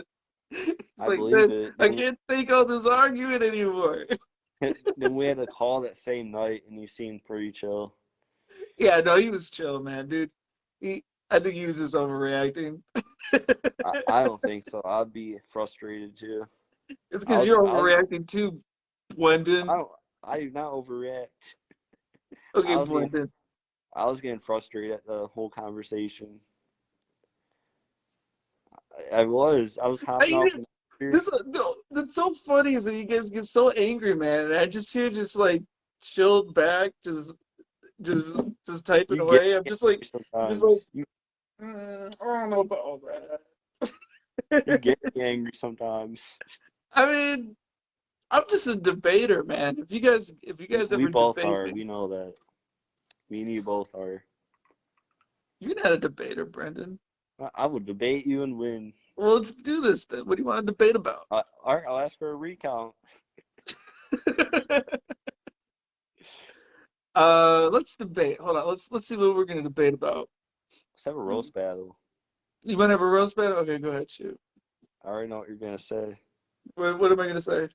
It's I like, believe it. I can't take all this argument anymore. Then we had a call that same night, and he seemed pretty chill. Yeah, no, he was chill, man, dude. I think he was just overreacting. I don't think so. I'd be frustrated too. It's because you're overreacting too, Brendan. I do not overreact. Okay, Brendan. I was getting frustrated at the whole conversation. I was hopping off. That's so funny is that you guys get so angry, man. And I just hear like chilled back, just typing away. I'm just like, I don't know about all that. You get angry sometimes. I mean, I'm just a debater, man. If you guys ever we both debate are. me, We know that. Me and you both are. You're not a debater, Brendan. I would debate you and win. Well, let's do this then. What do you want to debate about? All right, I'll ask for a recount. Let's debate. Hold on. Let's see what we're gonna debate about. Let's have a roast battle. You want to have a roast battle? Okay, go ahead, shoot. I already know what you're gonna say. What am I gonna say? You're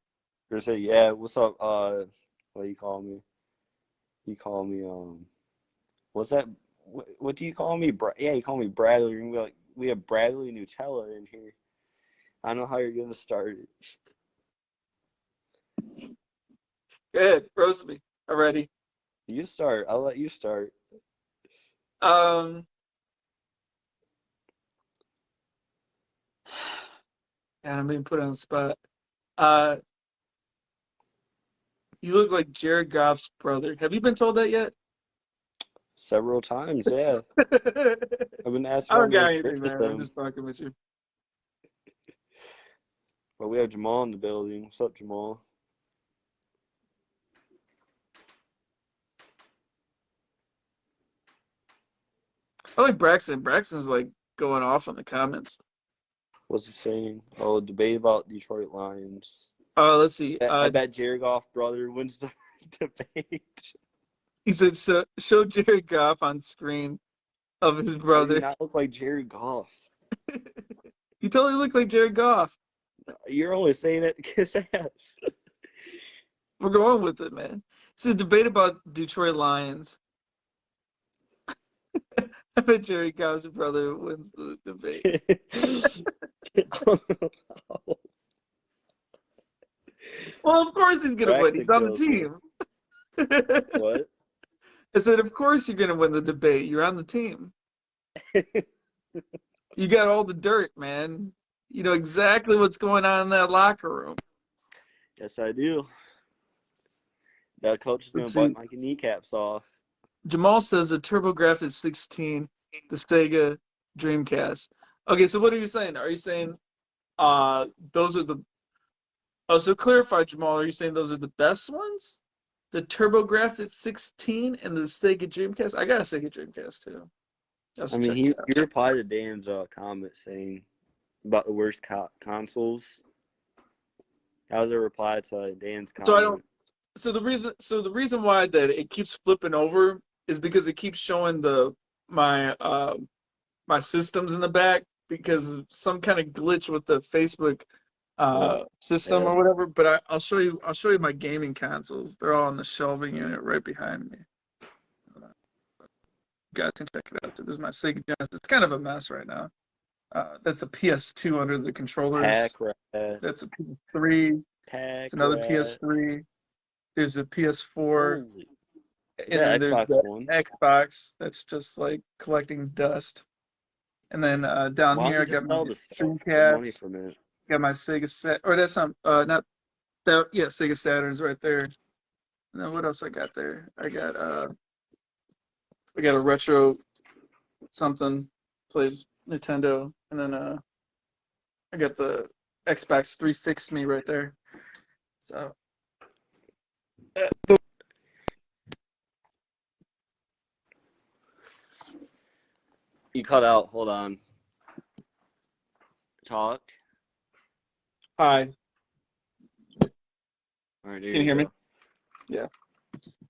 gonna say, yeah. What's up? What do you call me? You call me what's that? What do you call me? Yeah, you call me Bradley. You're gonna be like, we have Bradley Nutella in here. I don't know how you're gonna start it. Go ahead, roast me. I'm ready. You start. I'll let you start. God, I'm being put on the spot. You look like Jared Goff's brother. Have you been told that yet? Several times, yeah. I've been asking. I don't got anything, man. I'm just fucking with you. But we have Jamal in the building. What's up, Jamal? I like Braxton. Braxton's like going off on the comments. What's he saying? Oh, debate about Detroit Lions. Let's see. I bet Jared Goff's brother wins the debate. He said, show Jared Goff on screen of his brother. You not look like Jared Goff. You totally look like Jared Goff. You're only saying that to kiss ass. We're going with it, man. It's a debate about Detroit Lions. I bet Jared Goff's brother wins the debate. Well, of course he's going to win. He's on the team. What? I said, of course you're going to win the debate. You're on the team. You got all the dirt, man. You know exactly what's going on in that locker room. Yes, I do. That coach is going to bite my kneecaps off. Jamal says a TurboGrafx 16, the Sega Dreamcast. Okay, so what are you saying? Are you saying those are the... Oh, so clarify, Jamal. Are you saying those are the best ones? The TurboGrafx 16 and the Sega Dreamcast? I got a Sega Dreamcast, too. I mean, he replied to Dan's comment saying about the worst consoles. That was a reply to Dan's comment. So the reason why that it keeps flipping over is because it keeps showing my systems in the back because of some kind of glitch with the Facebook system or whatever. But I'll show you my gaming consoles. They're all on the shelving unit right behind me. You guys can check it out. So this is my Sega Genesis. It's kind of a mess right now. That's a PS2 under the controllers. That's a PS3. It's another PS3. There's a PS4. Holy. And then there's the Xbox that's just like collecting dust. And then down here I got my Dreamcast. Got my Sega Sat, or that's not that. Yeah, Sega Saturn's right there. And then what else I got there? I got a retro something, plays Nintendo, and then I got the Xbox 3 Fix Me right there. So you cut out. Hold on. Talk. Hi. All right, Can you hear me? Yeah.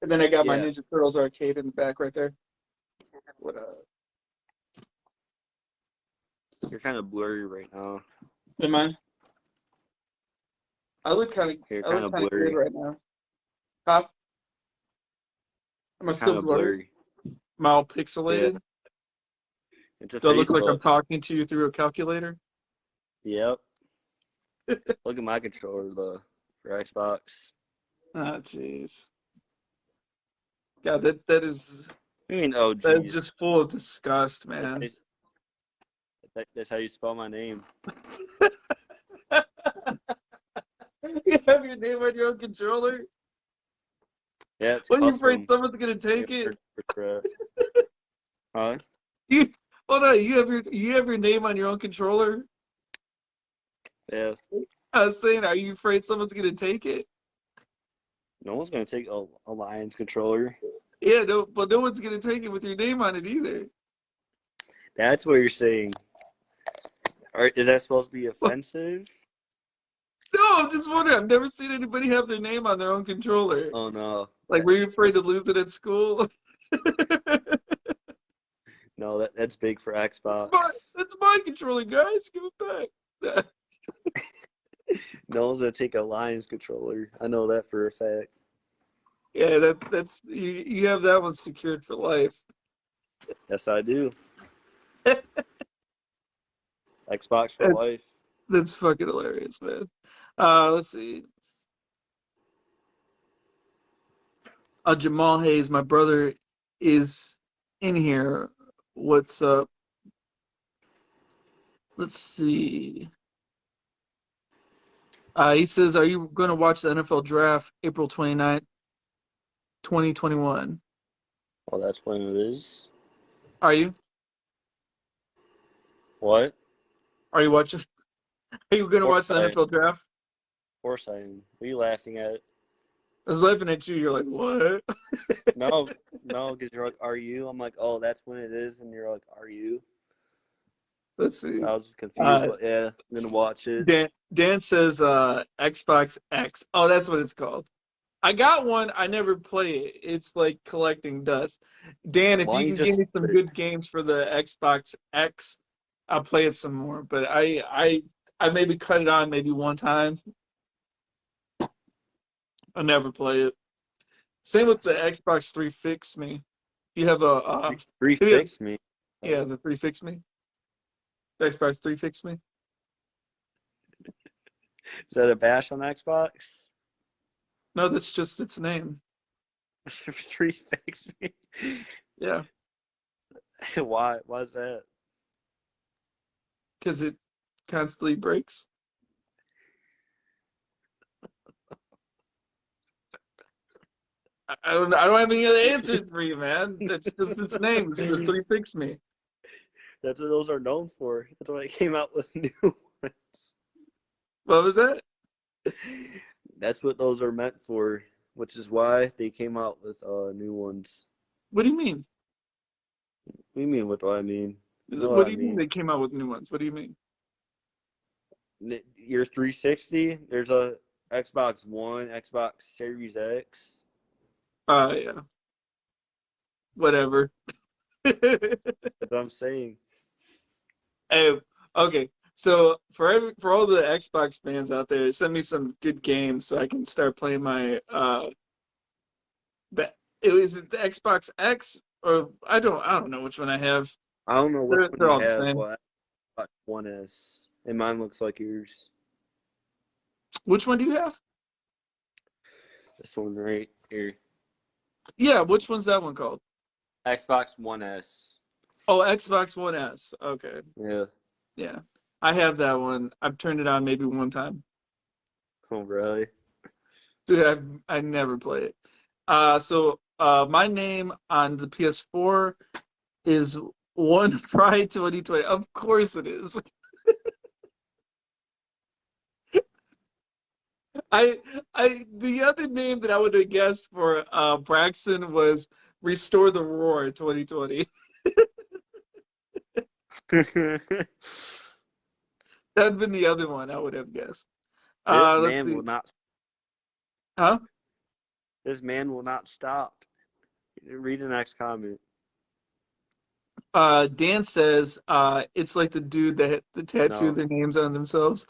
And then I got my Ninja Turtles arcade in the back right there. What You're kind of blurry right now. Am I? I look kind of blurry right now. Huh? Am I still blurry? Am I all pixelated? Yeah. It's a Do I look like I'm talking to you through a calculator? Yep. Look at my controller, though, for Xbox. Oh, jeez. God, that is. I mean, oh, geez. That is just full of disgust, man. That's how you spell my name. You have your name on your own controller? Yeah, it's What, are you custom. afraid someone's gonna take it? Huh? Hold on, you have your name on your own controller? Yeah. I was saying, are you afraid someone's gonna take it? No one's gonna take a Lions controller. Yeah, no, but no one's gonna take it with your name on it either. That's what you're saying. All right, is that supposed to be offensive? No, I'm just wondering. I've never seen anybody have their name on their own controller. Oh no. Like, were you afraid to lose it at school? No, that's big for Xbox. That's my controller, guys. Give it back. No one's gonna take a Lions controller. I know that for a fact. Yeah, that's you have that one secured for life. Yes, I do. Xbox for life. That's fucking hilarious, man. Let's see. Jamal Hayes, my brother, is in here. What's up? Let's see. He says, are you going to watch the NFL draft April 29th, 2021? Oh, that's when it is. Are you? What? Are you watching? Are you going to watch the NFL draft? Of course I am. What are you laughing at? I was laughing at you. You're like, what? No, because you're like, are you? I'm like, oh, that's when it is. And you're like, are you? Let's see. I was just confused. But yeah, I'm going to watch it. Dan says Xbox X. Oh, that's what it's called. I got one. I never play it. It's like collecting dust. Dan, if you can give me some good games for the Xbox X, I'll play it some more. But I maybe cut it on maybe one time. I never play it. Same with the Xbox 3 Fix Me. You have a 3 Fix Me. Yeah, the 3 Fix Me. The Xbox 3 Fix Me. Is that a bash on Xbox? No, that's just its name. 3 Fix Me. Yeah. Why? Why is that? Because it constantly breaks. I don't have any other answers for you, man. That's just its name. It's the 3 Fix Me. That's what those are known for. That's why they came out with new ones. What was that? That's what those are meant for, which is why they came out with new ones. What do you mean? What do you mean? What do I mean? What do you mean they came out with new ones? What do you mean? Your 360, there's a Xbox One, Xbox Series X. Yeah. Whatever. That's what I'm saying. Hey, okay. So for all the Xbox fans out there, send me some good games so I can start playing my is it the Xbox X or I don't know which one I have. I don't know what They're one all you the have, same. but I got one S, and mine looks like yours. Which one do you have? This one right here. Yeah, which one's that one called? Xbox One S. Oh, Xbox One S. Okay. Yeah. Yeah. I have that one. I've turned it on maybe one time. Oh, really? Dude, I never play it. So my name on the PS4 is One Pride 2020. Of course it is. The other name that I would have guessed for Braxton was Restore the Roar 2020. That'd been the other one I would have guessed. This Let's man see. will not. Huh? This man will not stop. Read the next comment. Dan says it's like the dude that tattooed their names on themselves.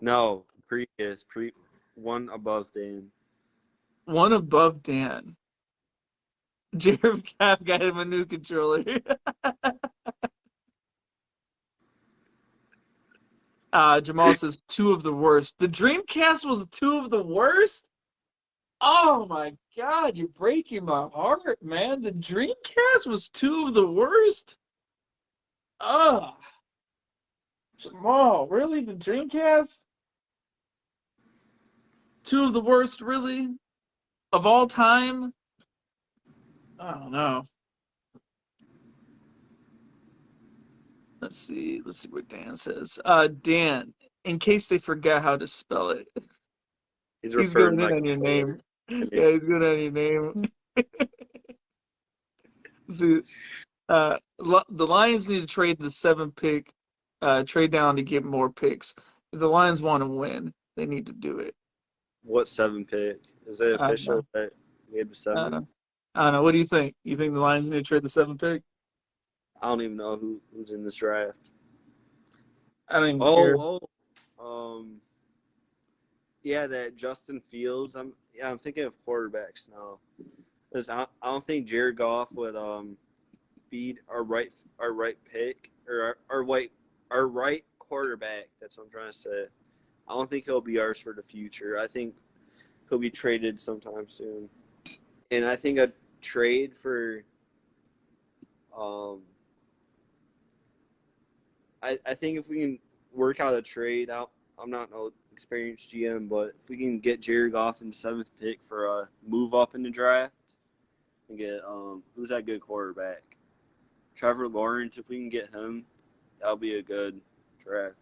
No, one above Dan. One above Dan. Jared Cap got him a new controller. Jamal says two of the worst. The Dreamcast was two of the worst? Oh my God, you're breaking my heart, man. The Dreamcast was two of the worst? Ugh. Jamal, really? The Dreamcast? Two of the worst, really? Of all time? I don't know. Let's see what Dan says. Dan, in case they forgot how to spell it. He's going referring in to on your name. Yeah. Yeah, he's going on your name. See, the Lions need to trade the 7th pick, trade down to get more picks. If the Lions want to win, they need to do it. What 7 pick? Is it official that we have the 7? I don't know. What do you think? You think the Lions need to trade the 7th pick? I don't even know who's in this draft. I don't even care. Yeah, that Justin Fields. I'm thinking of quarterbacks now. Because I don't think Jared Goff would beat our right pick or our right quarterback. That's what I'm trying to say. I don't think he'll be ours for the future. I think he'll be traded sometime soon. And I think a trade for I think if we can work out a trade out, I'm not no experienced GM, but if we can get Jared Goff in the 7th pick for a move up in the draft and get who's that good quarterback? Trevor Lawrence, if we can get him, that'll be a good draft.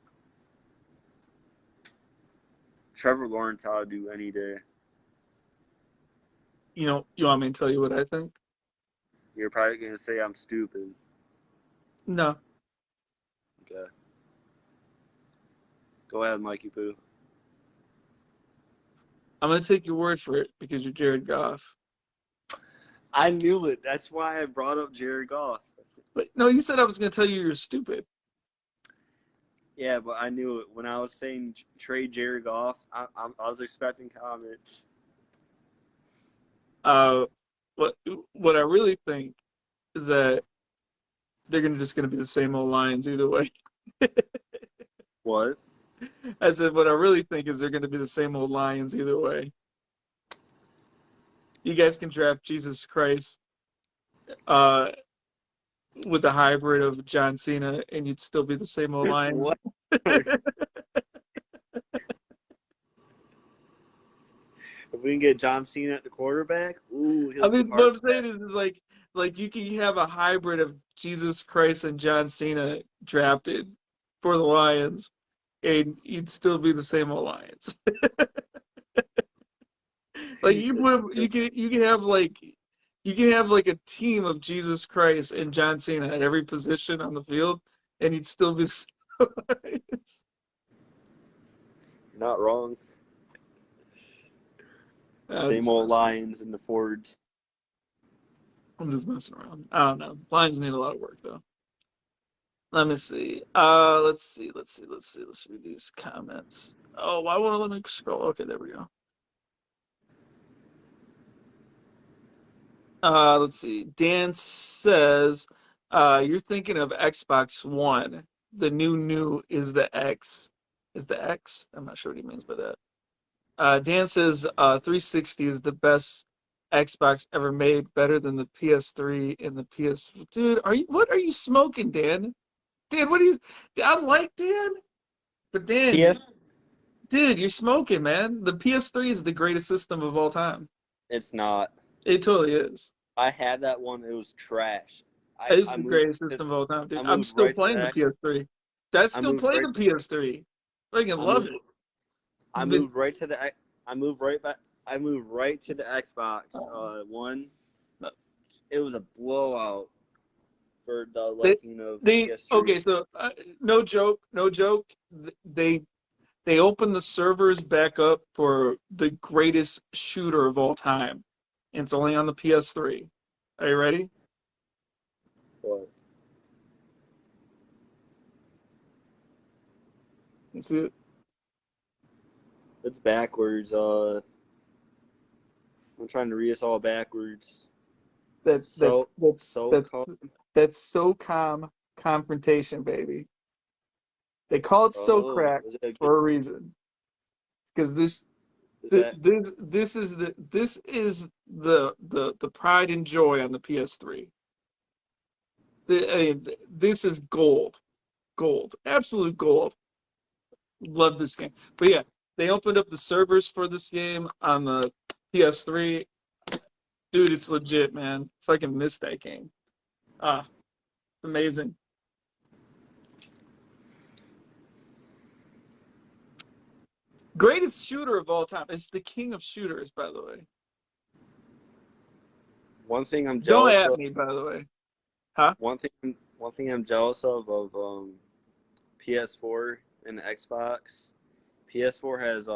Trevor Lawrence I'll do any day. You want me to tell you what I think? You're probably gonna say I'm stupid. No. Okay. Go ahead, Mikey Poo. I'm going to take your word for it because you're Jared Goff. I knew it. That's why I brought up Jared Goff. But no, you said I was going to tell you you're stupid. Yeah, but I knew it. When I was saying trade Jared Goff, I was expecting comments. What I really think is that they're just going to be the same old Lions either way. What? I said what I really think is they're going to be the same old Lions either way. You guys can draft Jesus Christ with a hybrid of John Cena, and you'd still be the same old Lions. What? If we can get John Cena at the quarterback, I mean, what I'm saying is like you can have a hybrid of Jesus Christ and John Cena drafted for the Lions, and you'd still be the same old Lions. Like you can have like a team of Jesus Christ and John Cena at every position on the field, and you'd still be the same Lions. You're not wrong. Same old Lions and the Fords. I'm just messing around. I don't know. Lions need a lot of work though. Let me see. Let's read these comments. Oh, why won't it let me scroll? Okay, there we go. Let's see. Dan says, you're thinking of Xbox One. The new is the X. Is the X? I'm not sure what he means by that. Dan says 360 is the best Xbox ever made, better than the PS3 and the PS. Dude, what are you smoking, Dan? Dan, what are you? I like Dan, but Dan, dude, you're smoking, man. The PS3 is the greatest system of all time. It's not. It totally is. I had that one. It was trash. It's the greatest system of all time, dude. I'm still playing the PS3. I still play the PS3. I fucking love it. I moved right to the. I moved right back. I moved right to the Xbox One. It was a blowout for the liking of PS3. Okay, so no joke. They opened the servers back up for the greatest shooter of all time. And it's only on the PS3. Are you ready? What? You see it? It's backwards. I'm trying to read us all backwards. That's SOCOM confrontation, baby. They call it SOCRAC for a reason. Because this is the pride and joy on the PS3. This is gold, absolute gold. Love this game. But yeah, they opened up the servers for this game on the PS3. Dude, it's legit, man. Fucking missed that game. It's amazing. Greatest shooter of all time. It's the king of shooters, by the way. One thing I'm jealous of. Don't at me, by the way. Huh? One thing I'm jealous of PS4 and Xbox. PS4 has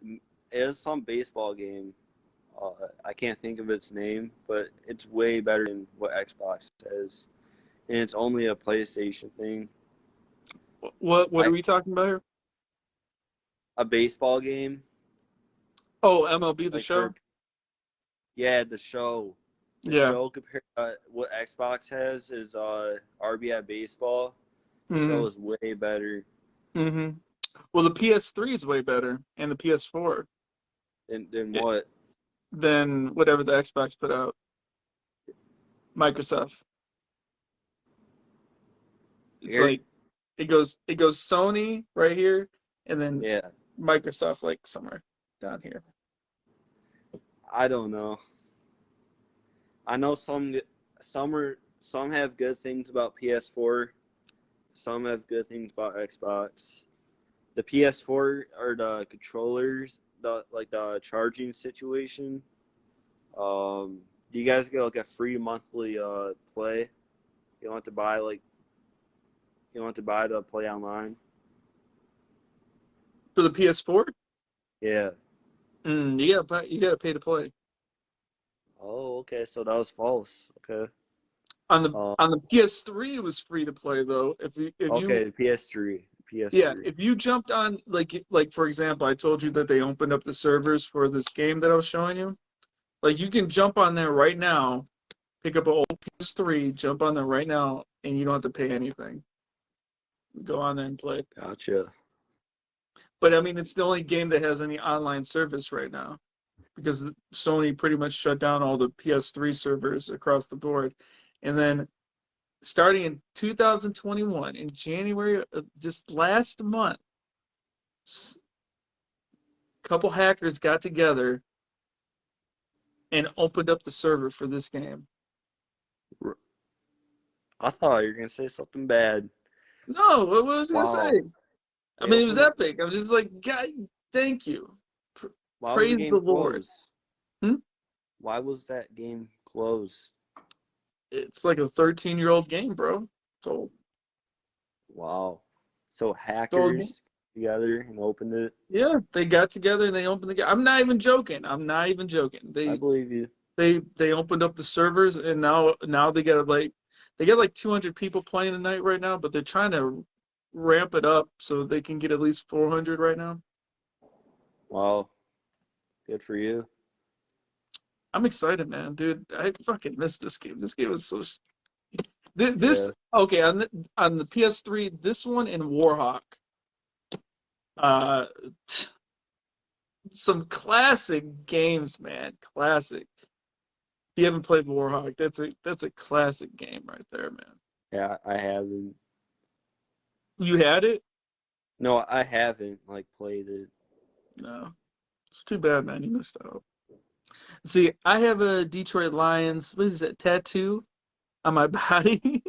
it has some baseball game. I can't think of its name, but it's way better than what Xbox has, and it's only a PlayStation thing. What are we talking about here? A baseball game. Oh, MLB The Show? Yeah, the show. The show compared to what Xbox has is RBI Baseball. The show is way better. Mm-hmm. Well, the PS3 is way better, and the PS4. Than what? Than whatever the Xbox put out. Microsoft. It's Here? like it goes Sony right here, and then Microsoft like somewhere down here. I don't know. I know some have good things about PS4. Some have good things about Xbox. The PS4 or the controllers, the charging situation. You guys get like a free monthly play. You don't have to buy to play online. For the PS4? Yeah. You gotta pay to play. Oh, okay. So that was false. Okay. On the PS3, it was free to play though. The PS3. Yeah, if you jumped on like for example, I told you that they opened up the servers for this game that I was showing you. Like you can jump on there right now, pick up an old PS3, jump on there right now, and you don't have to pay anything. Go on there and play. Gotcha. But I mean, it's the only game that has any online service right now, because Sony pretty much shut down all the PS3 servers across the board, and then starting in 2021, in January, just last month, a couple hackers got together and opened up the server for this game. I thought you were going to say something bad. No, what was I going to say? I mean, it was epic. I was just like, God, thank you. Praise the Lord. Why was that game closed? It's like a 13-year-old game, bro. So. Wow. So hackers together and opened it? Yeah, they got together and they opened the game. I'm not even joking. I believe you. They opened up the servers, and now they got they get like 200 people playing tonight right now, but they're trying to ramp it up so they can get at least 400 right now. Wow. Good for you. I'm excited, man, dude. I fucking missed this game. This game was so. Okay, on the PS3, this one and Warhawk. Some classic games, man. Classic. If you haven't played Warhawk, that's a classic game right there, man. Yeah, I haven't. You had it? No, I haven't played it. No. It's too bad, man. You missed out. See, I have a Detroit Lions, what is it, tattoo on my body.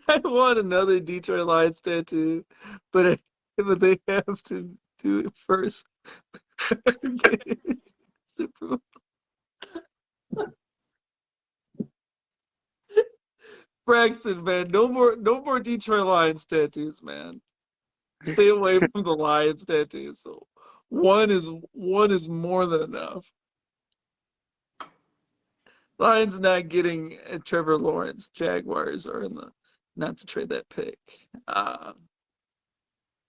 I want another Detroit Lions tattoo, but they have to do it first. Super Bowl. Braxton, man, no more Detroit Lions tattoos, man. Stay away from the Lions tattoos. So one is more than enough. Lions not getting Trevor Lawrence. Jaguars are in the not to trade that pick.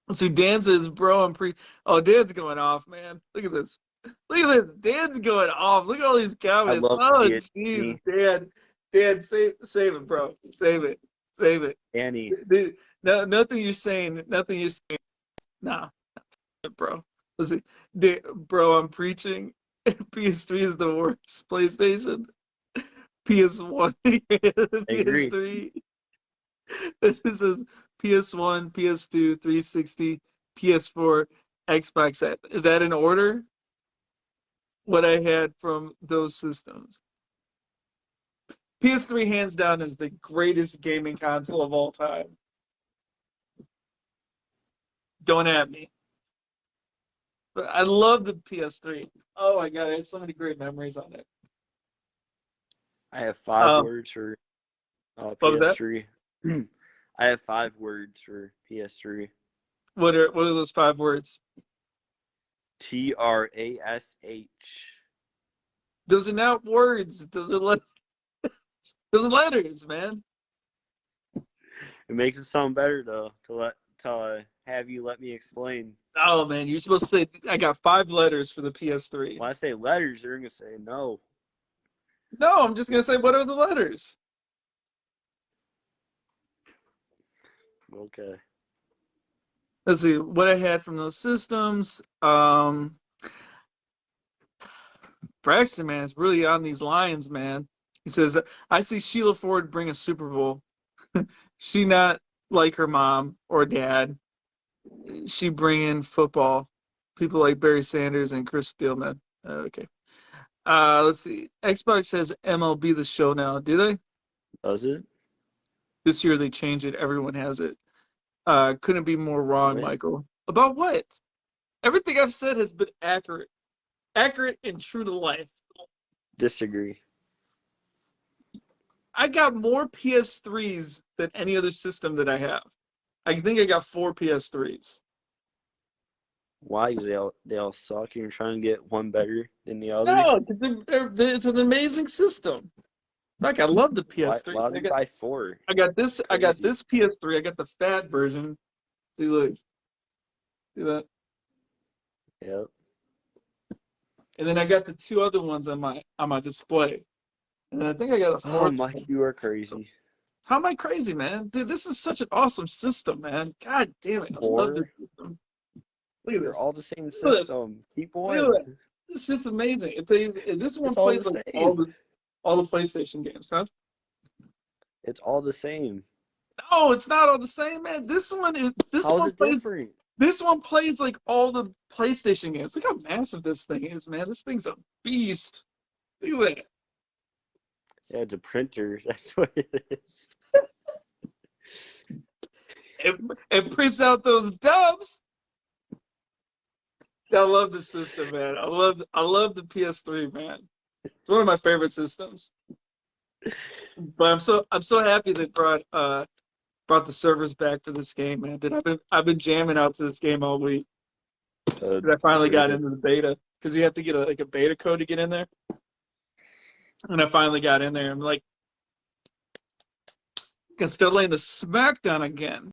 Let's see. Dan says, "Bro, I'm pre." Oh, Dan's going off, man. Look at this. Look at this. Dan's going off. Look at all these comments. Oh, jeez, Dan. Dan, save it, bro. Save it. Annie. Dude, no, nothing you're saying. Nah, bro. Listen, bro, I'm preaching. PS3 is the worst PlayStation. PS1, PS3. This is PS1, PS2, 360, PS4, Xbox. Is that in order? What I had from those systems. PS3, hands down, is the greatest gaming console of all time. Don't at me. But I love the PS3. Oh my god, I had so many great memories on it. I have 5 words for PS3. I have 5 words for PS3. What are those 5 words? TRASH. Those are not words. Those are those are letters, man. It makes it sound better though to have you let me explain. Oh man, you're supposed to say I got 5 letters for the PS3. When I say letters, you're gonna say no. No, I'm just gonna say what are the letters? Okay. Let's see what I had from those systems. Braxton, man, is really on these lines, man. He says, I see Sheila Ford bring a Super Bowl. She not like her mom or dad. She bring in football. People like Barry Sanders and Chris Spielman. Okay. Let's see. Xbox has MLB The Show now. Do they? Does it? This year they changed it. Everyone has it. Couldn't be more wrong, Wait. Michael. About what? Everything I've said has been accurate. Accurate and true to life. Disagree. I got more PS3s than any other system that I have. I think I got 4 PS3s. Why? Because they all suck and you're trying to get one better than the other? No, it's an amazing system. Like, I love the PS3. Why did you buy 4? I got this PS3. I got the fat version. See, look. See that? Yep. And then I got the 2 other ones on my display. And then I think I got a 4th. Oh, Mike, you are crazy. How am I crazy, man? Dude, this is such an awesome system, man. God damn it. I love this system. Look at They're this. all the same system. Keep Look at going. that. This shit's amazing. This one It's all plays the like same. all the PlayStation games, huh? It's all the same. No, it's not all the same, man. This one How is it different? This one plays like all the PlayStation games. Look how massive this thing is, man. This thing's a beast. Look at that. Yeah, it's a printer. That's what it is. It prints out those dubs. I love the system, man. I love the PS3, man. It's one of my favorite systems. But I'm so happy they brought the servers back for this game, man. Dude, I've been jamming out to this game all week. I finally got into the beta because you have to get a beta code to get in there. And I finally got in there. I'm like, Gonna start laying the smackdown again.